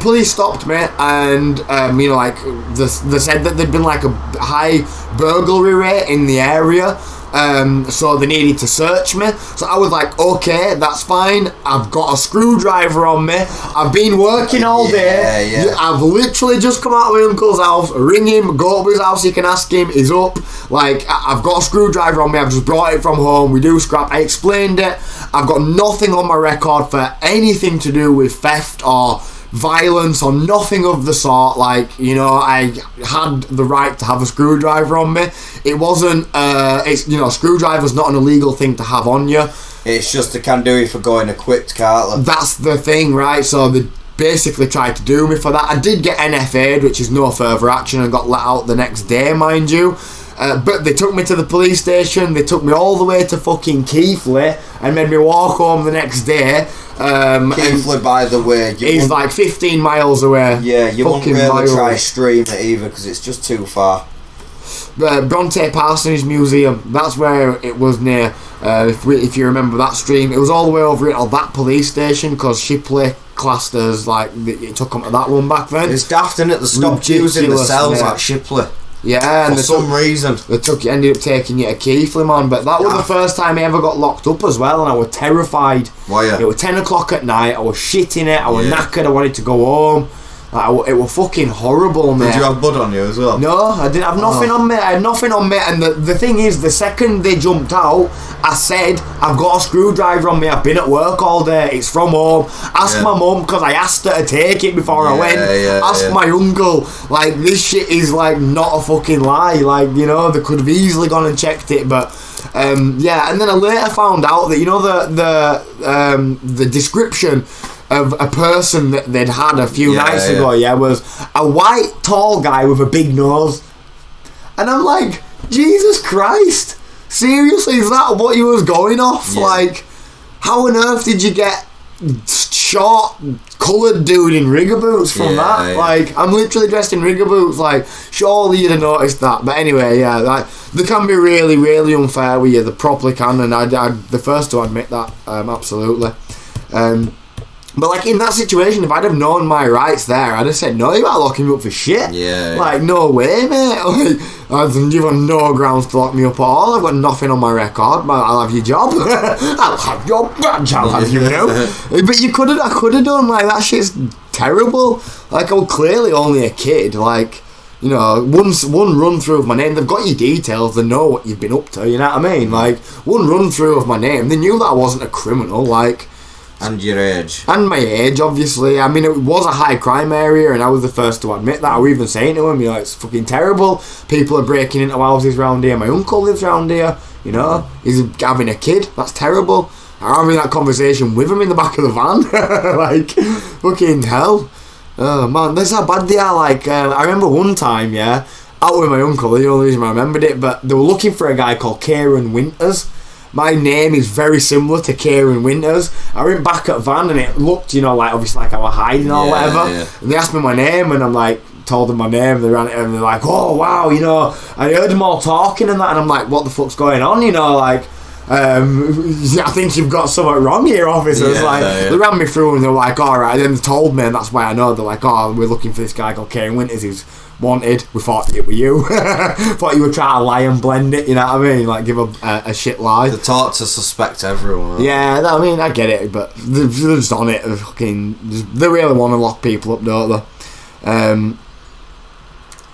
Police stopped me, and you know, like they said that there'd been like a high burglary rate in the area. So they needed to search me. So I was like, okay, that's fine. I've got a screwdriver on me. I've been working all day. Yeah. I've literally just come out of my uncle's house. Ring him, go up to his house, you can ask him. He's up. Like, I've got a screwdriver on me. I've just brought it from home. We do scrap. I explained it. I've got nothing on my record for anything to do with theft or violence or nothing of the sort. Like, you know, I had the right to have a screwdriver on me. It wasn't it's, you know, screwdriver's not an illegal thing to have on you. It's just they can do it for going equipped, can't they? That's the thing, right? So they basically tried to do me for that. I did get NFA'd, which is no further action, and got let out the next day, mind you. But they took me to the police station. They took me all the way to fucking Keighley and made me walk home the next day. Keighley, by the way, he's like 15 miles away. Yeah, you won't really try stream it either because it's just too far. Bronte Parsonage Museum, that's where it was near. If you remember that stream, it was all the way over at that police station because Shipley classed as like it took them to that one back then. It's daft, innit? They stopped using the cells at Shipley. Yeah, and for some reason they ended up taking you to Keighley, man. But that was the first time I ever got locked up as well, and I was terrified. Why? It was 10 o'clock at night. I was shitting it. I was knackered. I wanted to go home. Like, it was fucking horrible, mate. Did you have blood on you as well? No, I didn't have nothing on me. I had nothing on me. And the thing is, the second they jumped out, I said, I've got a screwdriver on me. I've been at work all day. It's from home. Ask my mum, because I asked her to take it before I went. Ask my uncle. Like, this shit is, like, not a fucking lie. Like, you know, they could have easily gone and checked it. But, yeah. And then I later found out that, you know, the description of a person that they'd had a few nights ago, was a white, tall guy with a big nose. And I'm like, Jesus Christ, seriously, is that what you was going off? Yeah. Like, how on earth did you get short, coloured dude in rigger boots from that? Yeah. Like, I'm literally dressed in rigger boots. Like, surely you'd have noticed that. But anyway, yeah, like, they can be really, really unfair with you. They properly can, and I'm the first to admit that, absolutely. But, like, in that situation, if I'd have known my rights there, I'd have said, no, you gotta lock me up for shit. Yeah. Like, no way, mate. Like, you've got no grounds to lock me up at all. I've got nothing on my record. I'll have your job. I'll have your badge. I'll have you know. But I could have done, like, that shit's terrible. Like, I was clearly only a kid. Like, you know, one run through of my name, they've got your details, they know what you've been up to, you know what I mean? Like, one run through of my name, they knew that I wasn't a criminal, like... And your age. And my age, obviously. I mean, it was a high crime area, and I was the first to admit that. I was even saying to him, you know, it's fucking terrible. People are breaking into houses around here. My uncle lives around here, you know. He's having a kid. That's terrible. I'm having that conversation with him in the back of the van. Like, fucking hell. Oh, man, that's how bad they are. Like, I remember one time, out with my uncle, the only reason I remembered it, but they were looking for a guy called Kieran Winters. My name is very similar to Kieran Winters. I went back at van and it looked, you know, like obviously like I was hiding or whatever. Yeah. And they asked me my name and I'm like, told them my name. They ran it and they're like, oh wow, you know, I heard them all talking and that. And I'm like, what the fuck's going on? You know, like, I think you've got something wrong here, officers. They ran me through and they're like, alright. Then they told me and that's why I know. They're like, oh, we're looking for this guy called Kieran Winters. He's wanted. We thought it were you. Thought you were trying to lie and blend it, you know what I mean? Like, give a shit lie. They're taught to suspect everyone. Yeah, I mean, I get it, but they're just on it. They really want to lock people up, don't they?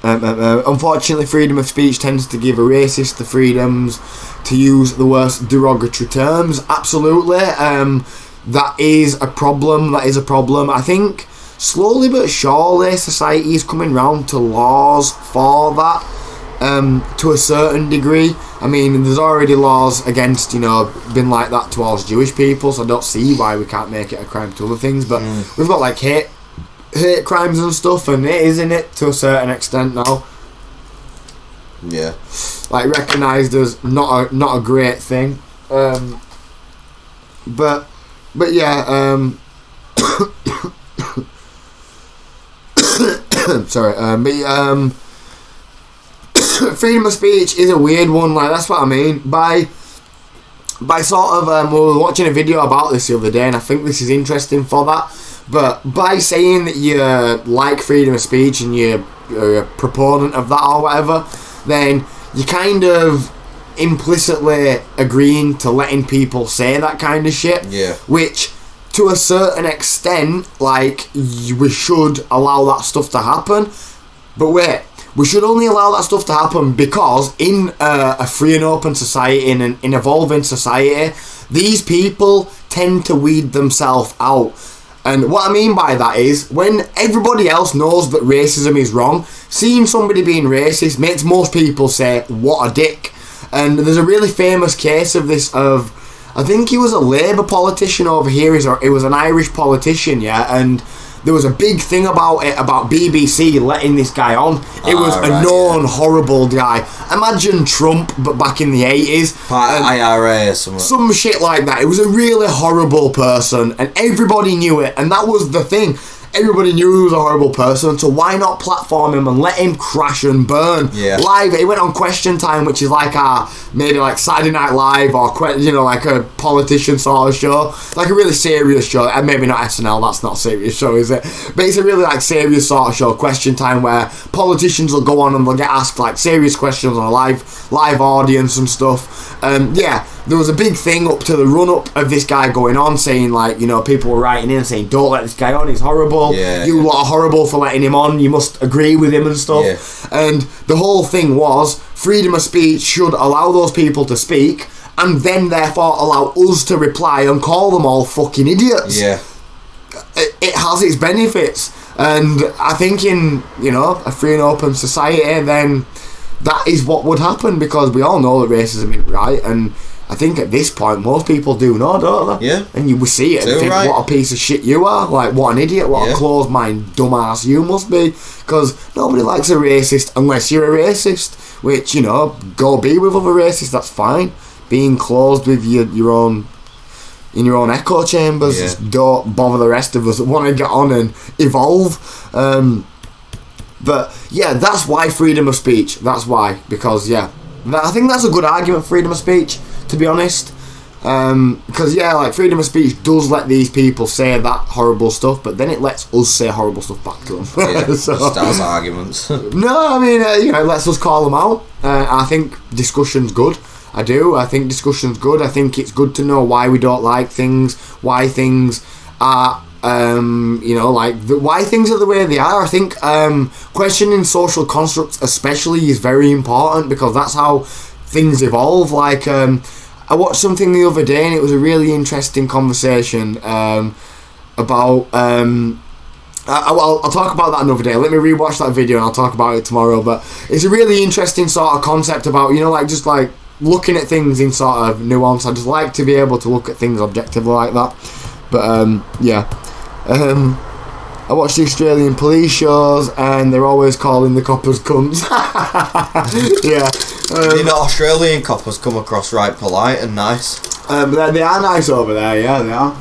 Unfortunately, freedom of speech tends to give a racist the freedoms to use the worst derogatory terms. Absolutely. That is a problem. I think slowly but surely society is coming round to laws for that, to a certain degree. I mean, there's already laws against, you know, been like that towards Jewish people, so I don't see why we can't make it a crime to other things, but we've got like hate crimes and stuff, and it is in it to a certain extent now. Yeah. Like, recognised as not a great thing. But yeah, sorry, freedom of speech is a weird one. Like, that's what I mean by sort of we were watching a video about this the other day, and I think this is interesting for that. But by saying that you like freedom of speech and you're a proponent of that or whatever, then you kind of implicitly agreeing to letting people say that kind of shit. Yeah. Which, to a certain extent, like, we should allow that stuff to happen. But wait, we should only allow that stuff to happen because in a free and open society, in an evolving society, these people tend to weed themselves out. And what I mean by that is, when everybody else knows that racism is wrong, seeing somebody being racist makes most people say, what a dick. And there's a really famous case of this, I think he was a Labour politician over here, it was an Irish politician, and there was a big thing about it, about BBC letting this guy on. It was a known horrible guy. Imagine Trump, but back in the 80s. IRA or something. Some shit like that. It was a really horrible person, and everybody knew it, and that was the thing. Everybody knew he was a horrible person, so why not platform him and let him crash and burn live? It went on Question Time, which is like maybe like Saturday Night Live, or like a politician sort of show, like a really serious show. And maybe not SNL, that's not a serious show, is it? But it's a really like serious sort of show, Question Time, where politicians will go on and they'll get asked like serious questions on a live audience and stuff. there was a big thing up to the run-up of this guy going on, saying, like, you know, people were writing in saying, don't let this guy on, he's horrible. Yeah, you lot are horrible for letting him on, you must agree with him and stuff. Yeah. And the whole thing was, freedom of speech should allow those people to speak, and then therefore allow us to reply and call them all fucking idiots. Yeah. It has its benefits, and I think in, you know, a free and open society, then that is what would happen, because we all know that racism isn't right, and I think at this point most people do know, don't they? Yeah. And you see it and think, right. what a piece of shit you are, like, what an idiot, what Yeah. a closed mind dumbass you must be, because nobody likes a racist unless you're a racist, which, you know, go be with other racists, that's fine. Being closed with your own, in your own echo chambers, Yeah. just don't bother the rest of us that want to get on and evolve. But yeah, that's why freedom of speech. That's why, because yeah, I think that's a good argument, freedom of speech, to be honest. Because yeah, like, freedom of speech does let these people say that horrible stuff, but then it lets us say horrible stuff back to them. Yeah, So- just as arguments. no, I mean, you know, it lets us call them out. I think discussion's good. I do. I think discussion's good. I think it's good to know why we don't like things, why things are, you know, like, why things are the way they are. I think questioning social constructs especially is very important, because that's how things evolve. Like, I watched something the other day, and it was a really interesting conversation about... I'll talk about that another day. Let me rewatch that video and I'll talk about it tomorrow. But it's a really interesting sort of concept about, you know, like, just like looking at things in sort of nuance. I just like to be able to look at things objectively like that. But yeah, I watch the Australian police shows, and they're always calling the coppers cunts. Yeah, You know, Australian coppers come across right polite and nice. they are nice over there. Yeah, they are.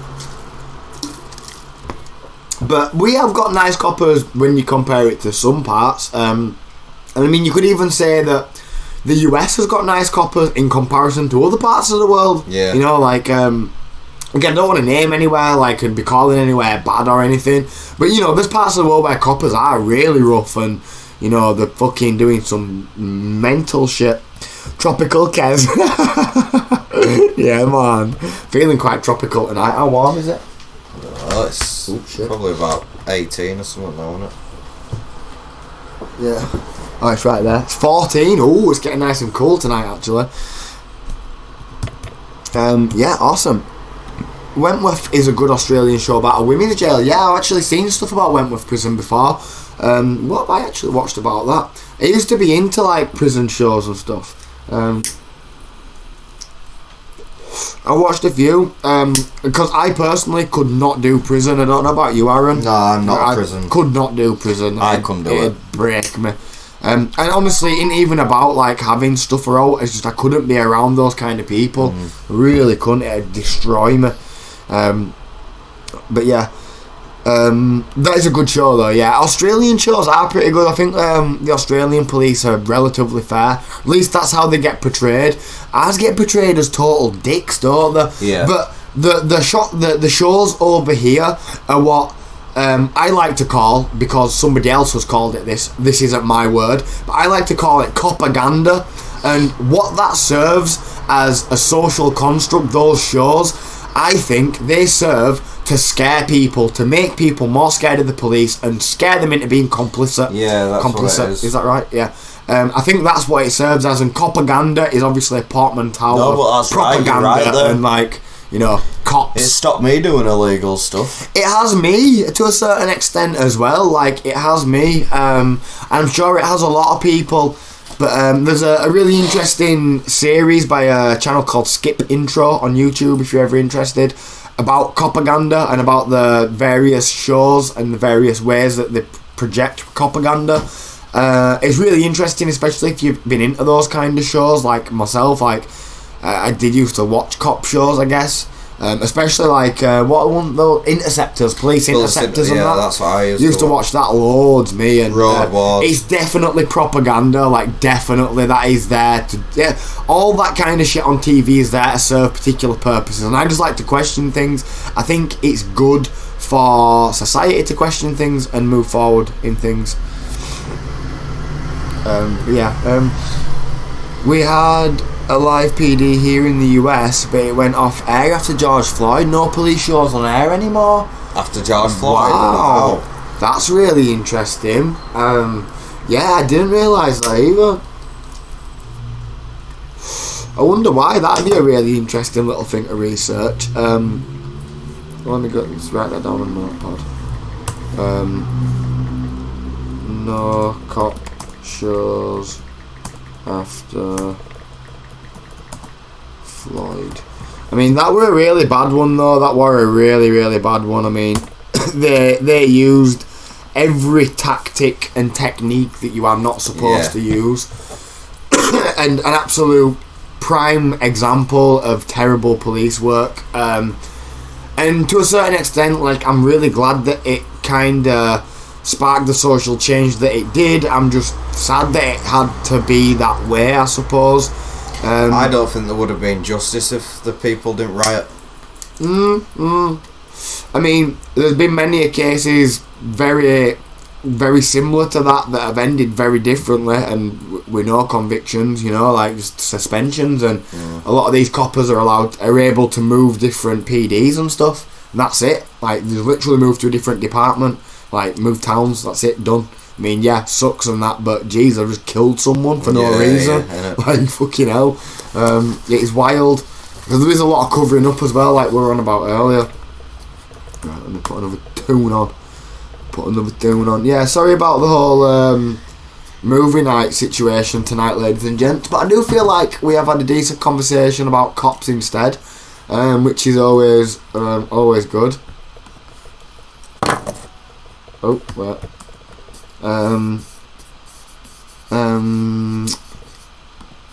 But we have got nice coppers when you compare it to some parts. And I mean, you could even say that the US has got nice coppers in comparison to other parts of the world. Yeah. You know, like, again, I don't want to name anywhere, like, and be calling anywhere bad or anything. But, you know, there's parts of the world where coppers are really rough, and, you know, they're fucking doing some mental shit. Tropical Kez. Yeah, man. Feeling quite tropical tonight. How warm is it? Well, it's probably about 18 or something now, isn't it? Yeah. Oh, it's right there. It's 14. Oh, it's getting nice and cool tonight, actually. Yeah, awesome. Wentworth is a good Australian show about a women's jail. Yeah, I've actually seen stuff about Wentworth Prison before. What have I actually watched about that? I used to be into, like, prison shows and stuff. I watched a few, because I personally could not do prison. I don't know about you, Aaron. No, I'm not I a prison. could not do prison. I couldn't do It'd break me. And honestly, it ain't even about, like, having stuff out. It's just I couldn't be around those kind of people. Really couldn't. It'd destroy me. But yeah, that is a good show though. Yeah, Australian shows are pretty good. I think the Australian police are relatively fair. At least that's how they get portrayed. Ours get portrayed as total dicks, don't they? Yeah. But the shows over here are what I like to call, because somebody else has called it this. This isn't my word, but I like to call it propaganda. And what that serves as a social construct, those shows, I think they serve to scare people, to make people more scared of the police and scare them into being complicit. Yeah, that's complicit. what it is. Is that right? Yeah. I think that's what it serves as, and propaganda is obviously a portmanteau No, of but that's right, you're propaganda right there. and, like, you know, cops. It stopped me doing illegal stuff. It has me to a certain extent as well. Like, it has me. I'm sure it has a lot of people. But there's a really interesting series by a channel called Skip Intro on YouTube, if you're ever interested, about propaganda and about the various shows and the various ways that they project propaganda. It's really interesting, especially if you've been into those kind of shows, like myself. Like, I did used to watch cop shows, I guess. Especially like what one though, Interceptors, police interceptors, and yeah, that. that's what I used to watch that loads, me, and Road Wars. it's definitely propaganda. Like, definitely that is there to, yeah, all that kind of shit on TV is there to serve particular purposes, and I just like to question things. I think it's good for society to question things and move forward in things. We had a live PD here in the US, but it went off air after George Floyd. No police shows on air anymore. After George Floyd. Wow, that's really interesting. Yeah, I didn't realise that either. I wonder why. That'd be a really interesting little thing to research. Let me go. Let's write that down on notepad. No cop shows after Floyd. I mean, that were a really bad one though. That were a really, really bad one. I mean, they used every tactic and technique that you are not supposed to use, and an absolute prime example of terrible police work. And to a certain extent, like, I'm really glad that it kind of sparked the social change that it did. I'm just sad that it had to be that way, I suppose. I don't think there would have been justice if the people didn't riot. I mean, there's been many cases very, very similar to that have ended very differently, and with no convictions, you know, like just suspensions, and a lot of these coppers are able to move different PDs and stuff, and that's it. Like, they literally move to a different department, like move towns, that's it, done. I mean, yeah, sucks and that, but geez, I just killed someone for no reason. Like, fucking hell. It is wild. Because there is a lot of covering up as well, like we were on about earlier. Right, let me put another tune on. Yeah, sorry about the whole movie night situation tonight, ladies and gents, but I do feel like we have had a decent conversation about cops instead, which is always good. Oh, well.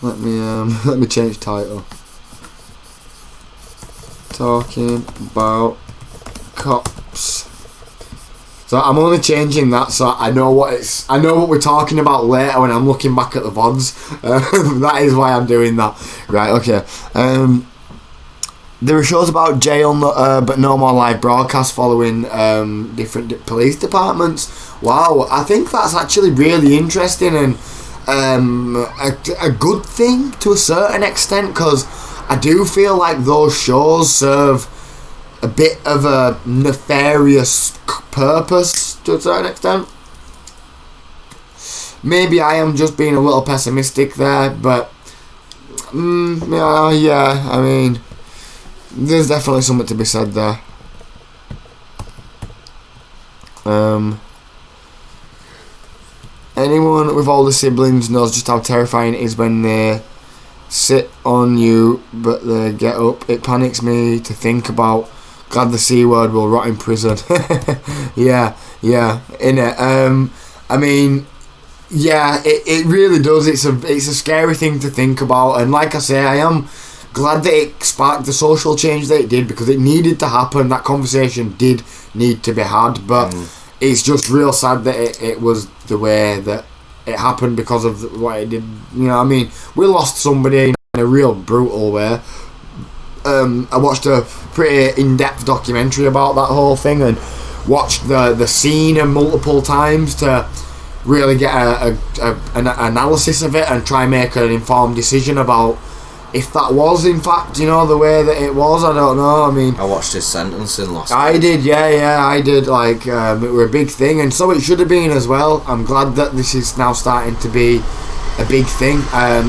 Let me change title. Talking about cops. So I'm only changing that so I know what we're talking about later when I'm looking back at the VODs. That is why I'm doing that. Right, okay. There are shows about jail, but no more live broadcasts following different police departments. Wow, I think that's actually really interesting and a good thing to a certain extent, because I do feel like those shows serve a bit of a nefarious purpose to a certain extent. Maybe I am just being a little pessimistic there, but yeah, I mean, there's definitely something to be said there. Anyone with older siblings knows just how terrifying it is when they sit on you but they get up. It panics me to think about. Glad the C word will rot in prison. yeah, innit? I mean, yeah, it really does. It's a scary thing to think about, and like I say, I am glad that it sparked the social change that it did, because it needed to happen. That conversation did need to be had, but it's just real sad that it was the way that it happened because of what it did. You know what I mean? We lost somebody in a real brutal way. I watched a pretty in-depth documentary about that whole thing and watched the scene multiple times to really get an analysis of it and try and make an informed decision about if that was in fact, you know, the way that it was. I don't know. I mean, I watched his sentencing last I did, yeah, I did. Like, it were a big thing, and so it should have been as well. I'm glad that this is now starting to be a big thing.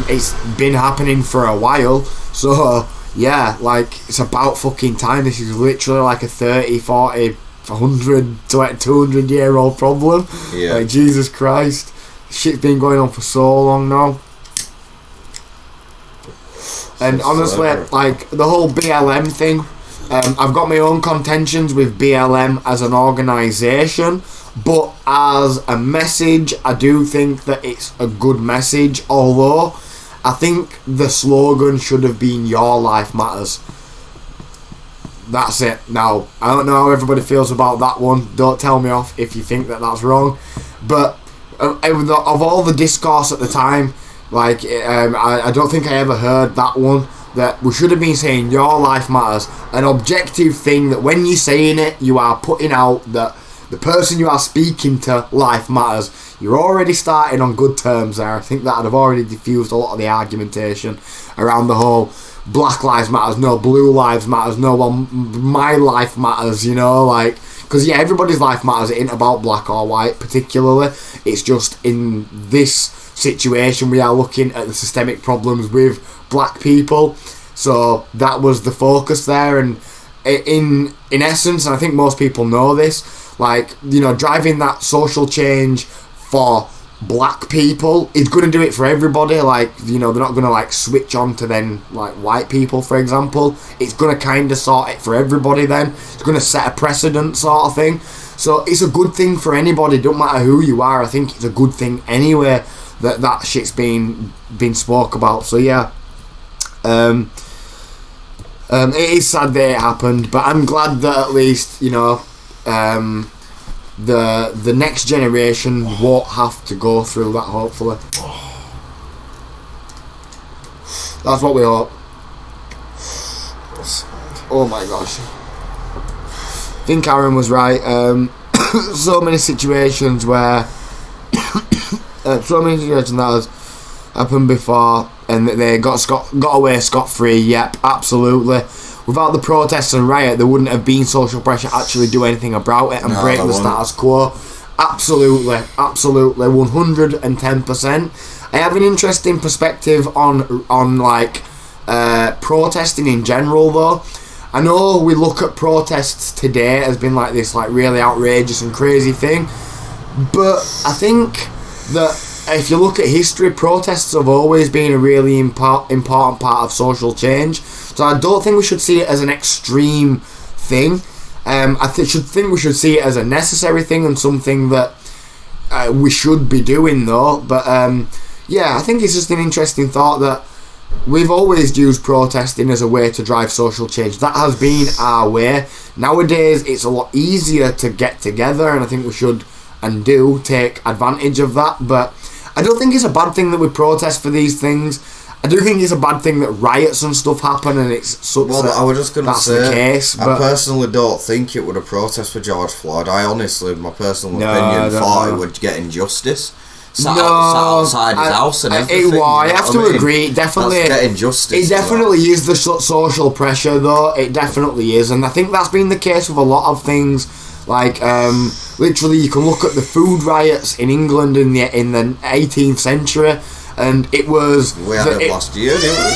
It's been happening for a while, so yeah, like, it's about fucking time. This is literally like a 30, 40, 100 to 200 year old problem. Yeah. Like, Jesus Christ, shit's been going on for so long now. And honestly, like, the whole BLM thing, I've got my own contentions with BLM as an organisation, but as a message, I do think that it's a good message, although I think the slogan should have been "Your Life Matters." That's it. Now, I don't know how everybody feels about that one. Don't tell me off if you think that that's wrong. But of all the discourse at the time, like, I don't think I ever heard that one, that we should have been saying "Your life matters," an objective thing that when you're saying it, you are putting out that the person you are speaking to, life matters. You're already starting on good terms there. I think that'd have already diffused a lot of the argumentation around the whole Black Lives Matters, no, Blue Lives Matters, no, well, my life matters, you know, like, because yeah, everybody's life matters. It ain't about black or white particularly. It's just in this situation we are looking at the systemic problems with black people. So that was the focus there, and in essence, and I think most people know this, like, you know, driving that social change for black people is going to do it for everybody. Like, you know, they're not going to like switch on to then like white people, for example. It's going to kind of sort it for everybody then. It's going to set a precedent sort of thing. So it's a good thing for anybody, don't matter who you are. I think it's a good thing anyway that shit's been spoke about. So yeah, it is sad that it happened, but I'm glad that at least, you know, the next generation won't have to go through that, hopefully. That's what we hope. Oh my gosh. I think Aaron was right. So many situations where that has happened before and they got away scot-free. Yep, absolutely. Without the protests and riot, there wouldn't have been social pressure to actually do anything about it and break the status quo. Absolutely, 110%. I have an interesting perspective on like protesting in general, though. I know we look at protests today as being like this, like really outrageous and crazy thing, but I think that if you look at history, protests have always been a really important part of social change. So I don't think we should see it as an extreme thing. I think we should see it as a necessary thing and something that we should be doing, though. But yeah, I think it's just an interesting thought that we've always used protesting as a way to drive social change. That has been our way. Nowadays, it's a lot easier to get together, and I think we should and do take advantage of that. But I don't think it's a bad thing that we protest for these things. I do think it's a bad thing that riots and stuff happen, and it's such I was just going to say, the case. I personally don't think it would have protest for George Floyd. I honestly, my personal opinion, thought it would get injustice. Sat outside his house and everything. I have to agree. Definitely, that's getting justice. It definitely is the social pressure, though. It definitely is, and I think that's been the case with a lot of things. Like, literally, you can look at the food riots in England in the 18th century, and it was... We had it last year, didn't we?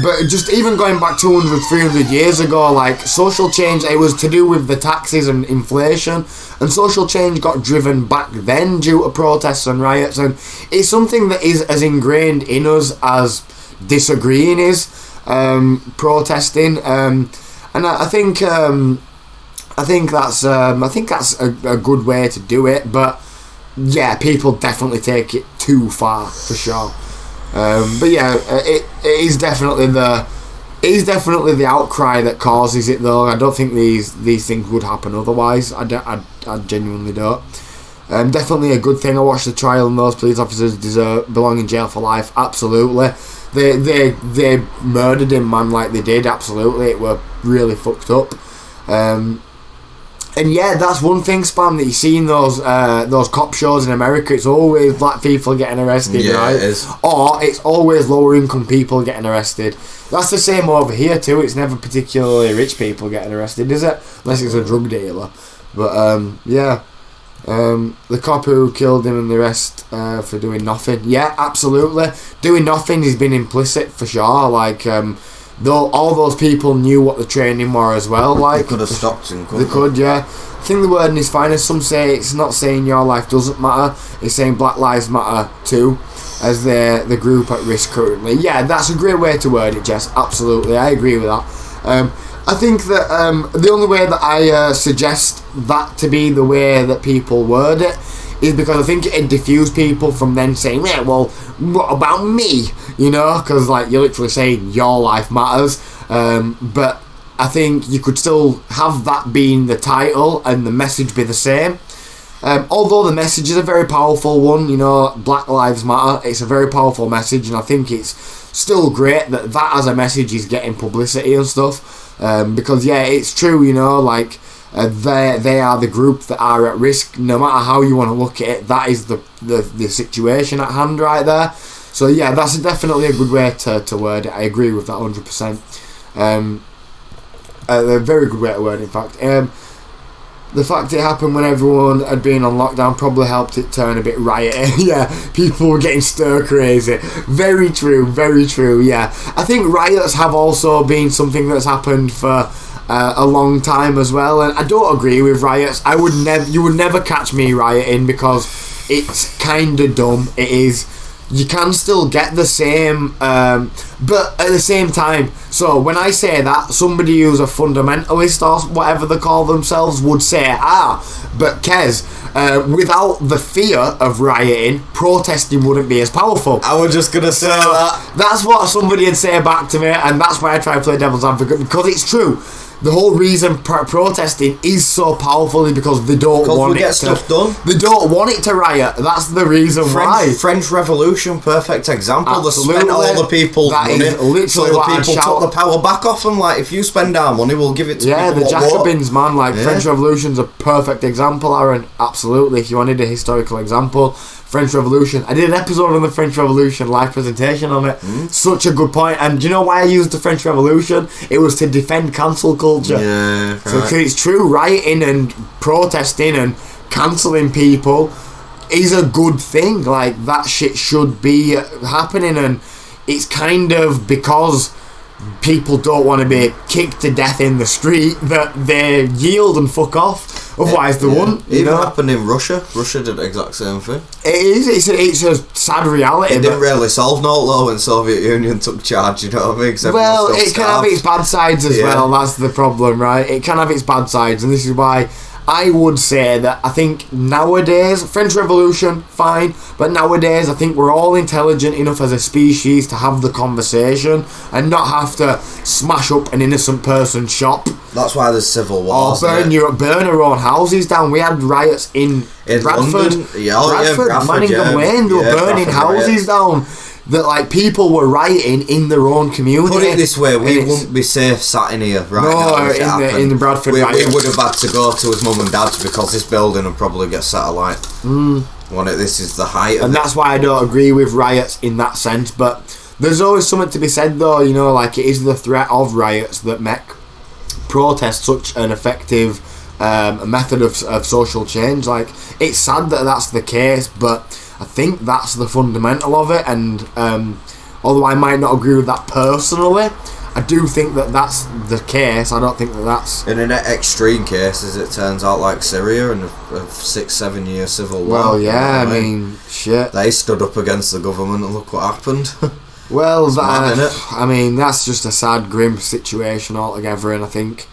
But just even going back 200, 300 years ago, like, social change, it was to do with the taxes and inflation, and social change got driven back then due to protests and riots, and it's something that is as ingrained in us as disagreeing is, protesting, and I think that's a good way to do it, but yeah, people definitely take it too far for sure. But yeah, it is definitely the outcry that causes it, though. I don't think these things would happen otherwise. I genuinely don't. Definitely a good thing. I watched the trial, and those police officers belong in jail for life. Absolutely. They murdered him, man, like they did. Absolutely, it were really fucked up. And yeah, that's one thing, Spam, that you see in those cop shows in America. It's always black people getting arrested, right? It is. Or it's always lower income people getting arrested. That's the same over here too. It's never particularly rich people getting arrested, is it? Unless it's a drug dealer. But yeah, the cop who killed him and the rest for doing nothing. Yeah, absolutely. Doing nothing has been implicit for sure. Like, though all those people knew what the training were as well. Like, they could have stopped him. They could, yeah. I think the wording is fine. As some say, it's not saying your life doesn't matter. It's saying Black Lives Matter too, as they're the group at risk currently. Yeah, that's a great way to word it, Jess. Absolutely, I agree with that. I think that the only way that I suggest that to be the way that people word it is because I think it'd diffuse people from then saying, yeah, well, what about me? You know, because like you're literally saying your life matters. But I think you could still have that being the title and the message be the same. Although the message is a very powerful one, you know, Black Lives Matter, it's a very powerful message, and I think it's still great that as a message is getting publicity and stuff. Because yeah, it's true, you know, like They are the group that are at risk. No matter how you want to look at it, that is the situation at hand right there. So yeah, that's definitely a good way to word it. I agree with that 100%. A very good way to word it, in fact. The fact it happened when everyone had been on lockdown probably helped it turn a bit rioty. Yeah, people were getting stir crazy. Very true, yeah. I think riots have also been something that's happened for a long time as well, and I don't agree with riots. You would never catch me rioting because it's kind of dumb. It is. You can still get the same, but at the same time, so when I say that, somebody who's a fundamentalist or whatever they call themselves would say, but Kez, without the fear of rioting, protesting wouldn't be as powerful. I was just going to say that. That's what somebody would say back to me, and that's why I try to play devil's advocate, because it's true. The whole reason protesting is so powerful is because they don't want we it get stuff done. They don't want it to riot. That's the reason why. French Revolution, perfect example. Absolutely. They spent all the people's That money, is literally so the what I'd people shout. took the power back off them. Like, if you spend our money, we'll give it to Yeah, people. the Jacobins, man. Like, Yeah. French Revolution's a perfect example, Aaron. Absolutely. If you wanted a historical example, French Revolution. I did an episode on the French Revolution, live presentation on it. Such a good point. And do you know why I used the French Revolution? It was to defend cancel culture. Yeah, So right. it's true, rioting and protesting and cancelling people is a good thing. Like, that shit should be happening, and it's kind of because people don't want to be kicked to death in the street that they yield and fuck off. Otherwise, they wouldn't. It even happened in Russia. Russia did the exact same thing. It is. It's a sad reality. It didn't but- really solve no law when Soviet Union took charge. You know what I mean? 'Cause everyone Well, still it can have starved. its bad sides as Yeah. well. That's the problem, right? It can have its bad sides, and this is why I would say that I think nowadays, French Revolution, fine, but nowadays I think we're all intelligent enough as a species to have the conversation and not have to smash up an innocent person's shop That's why there's civil or wars. burn our own houses down. We had riots in Bradford, London. Bradford, Manningham Lane. They were burning Bradford houses down. That, like, people were rioting in their own community. Put it this way, we And it's- wouldn't be safe sat in here right No, now. if it in the happened. Bradford we riot. would have had to go to his mum and dad's because this building would probably get satellite. This is the height of And it. that's why I don't agree with riots in that sense. But there's always something to be said, though. You know, like, it is the threat of riots that make protest such an effective method of social change. Like, it's sad that that's the case, but I think that's the fundamental of it. And although I might not agree with that personally, I do think that that's the case. I don't think that that's... In an extreme cases, it turns out, like Syria and a 6-7 year civil war. Well, yeah, you know I what mean, shit. they stood up against the government and look what happened. Well, mad, I mean, that's just a sad, grim situation altogether, and I think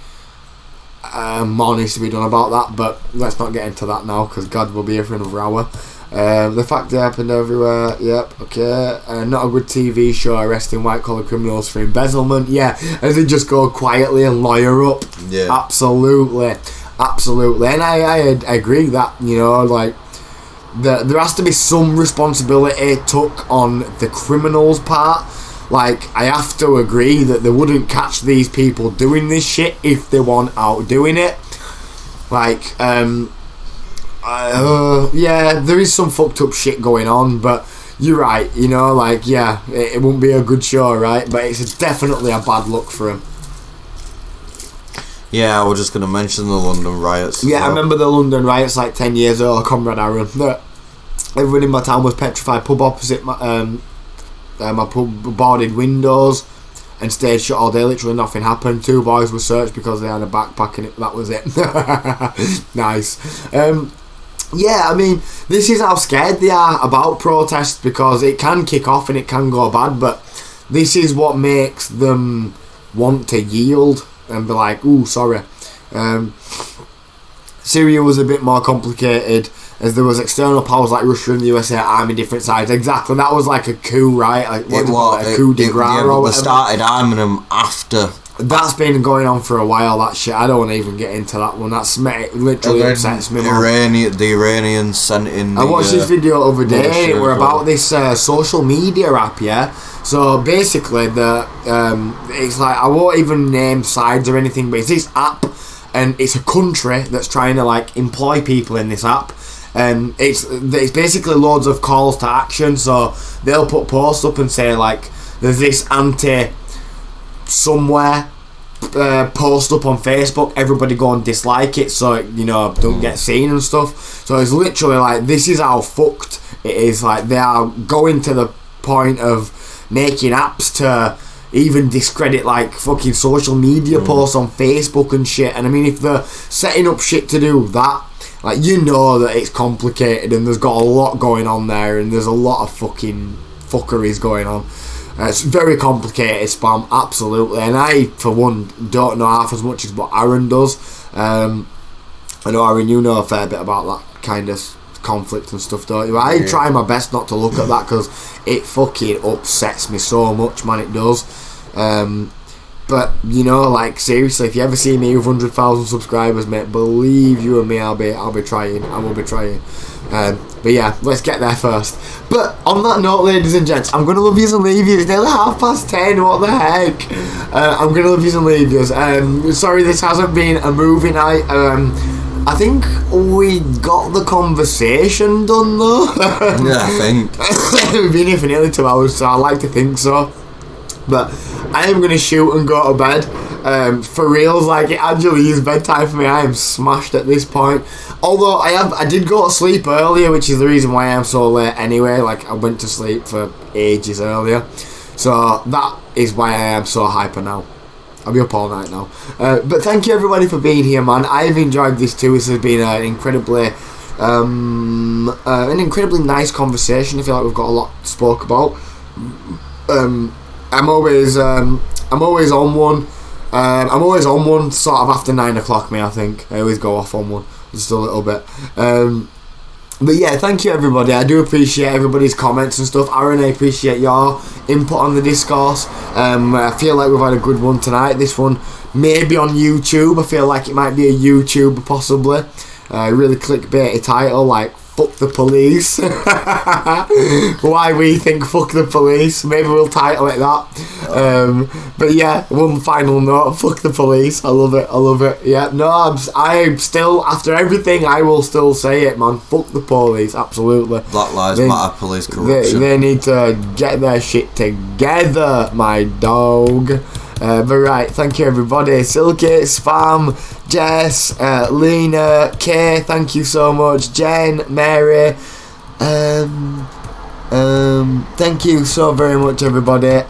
more needs to be done about that, but let's not get into that now, because God will be here for another hour. The fact it happened everywhere, yep, okay. Not a good TV show arresting white-collar criminals for embezzlement, yeah, as they just go quietly and lawyer up. Yeah. Absolutely, and I agree that, you know, like, there has to be some responsibility took on the criminals' part. Like, I have to agree that they wouldn't catch these people doing this shit if they weren't out doing it. Like, yeah, there is some fucked up shit going on, but you're right, you know, like, yeah, it wouldn't be a good show, right? But it's definitely a bad look for him. Yeah, I was just going to mention the London riots. as Yeah, I well. remember the London riots like 10 years ago, Comrade Aaron. Everyone in my town was petrified. Pub opposite my pub boarded windows and stayed shut all day. Literally nothing happened. 2 boys were searched because they had a backpack and that was it. Nice. Yeah, I mean, this is how scared they are about protests, because it can kick off and it can go bad, but this is what makes them want to yield and be like, ooh, sorry. Syria was a bit more complicated, as there was external powers like Russia and the USA arming different sides. Exactly, that was like a coup, right? Like, what do you call it? A coup de grace yeah, or but they whatever. started arming them after. That's been going on for a while, that shit. I don't want to even get into that one. That's literally upsets me, man. The Iranians sent in. I watched this video the other day. militia It were as about well. this social media app, yeah. So basically, it's like, I won't even name sides or anything, but it's this app, and it's a country that's trying to like employ people in this app. And it's basically loads of calls to action. So they'll put posts up and say like, there's this somewhere post up on Facebook, everybody go and dislike it so don't get seen and stuff. So it's literally like, this is how fucked it is. Like, they are going to the point of making apps to even discredit like fucking social media posts on Facebook and shit. And I mean, if they're setting up shit to do that, like, that it's complicated and there's got a lot going on there, and there's a lot of fucking fuckeries going on. It's very complicated spam, absolutely. And I, for one, don't know half as much as what Aaron does. I know, Aaron, you know a fair bit about that kind of conflict and stuff, don't you? I try my best not to look at that because it fucking upsets me so much, man, it does. But like, seriously, if you ever see me with 100,000 subscribers, mate, believe you and me, I'll be trying. I will be trying. But yeah, let's get there first. But on that note, ladies and gents, I'm gonna love yous and leave you. It's nearly 10:30. What the heck? I'm gonna love yous and leave yous. Sorry, this hasn't been a movie night. I think we got the conversation done though. Yeah, I think we've been here for nearly 2 hours, so I like to think so. But I am going to shoot and go to bed. For reals, like, it actually is bedtime for me. I am smashed at this point. Although I did go to sleep earlier, which is the reason why I am so late anyway. Like, I went to sleep for ages earlier. So that is why I am so hyper now. I'll be up all night now. But thank you everybody for being here, man. I've enjoyed this too. This has been an incredibly nice conversation. I feel like we've got a lot to spoke about. I'm always on one. I'm always on one sort of after 9 o'clock, me, I think. I always go off on one just a little bit. But yeah, thank you everybody. I do appreciate everybody's comments and stuff. Aaron, I appreciate your input on the discourse. I feel like we've had a good one tonight. This one may be on YouTube. I feel like it might be a YouTube possibly. Really clickbaity title, like fuck the police. Why we think fuck the police. Maybe we'll title it that. But yeah, one final note, fuck the police. I love it. Yeah, no, I'm still, after everything, I will still say it, man. Fuck the police, absolutely. Black Lives Matter, police corruption. They need to get their shit together, my dog. But right, thank you everybody. Silky, Spam, Jess, Lena, Kay, thank you so much. Jen, Mary, thank you so very much everybody.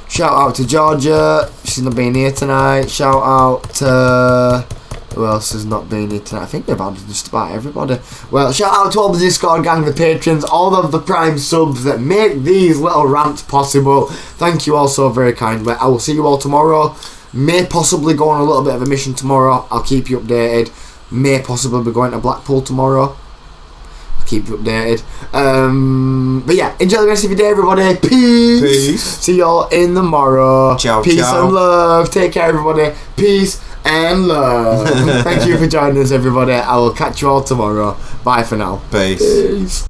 Shout out to Georgia, she's not been here tonight. Shout out to, who else has not been here tonight? I think they've had just about everybody. Well, shout out to all the Discord gang, the patrons, all of the Prime subs that make these little rants possible. Thank you all so very kindly. I will see you all tomorrow. May possibly go on a little bit of a mission tomorrow. I'll keep you updated. May possibly be going to Blackpool tomorrow. I'll keep you updated. But yeah, enjoy the rest of your day, everybody. Peace. See y'all in the morrow. Ciao, Peace ciao. and love. Take care, everybody. Peace and love. Thank you for joining us, everybody. I will catch you all tomorrow. Bye for now. Peace. Peace.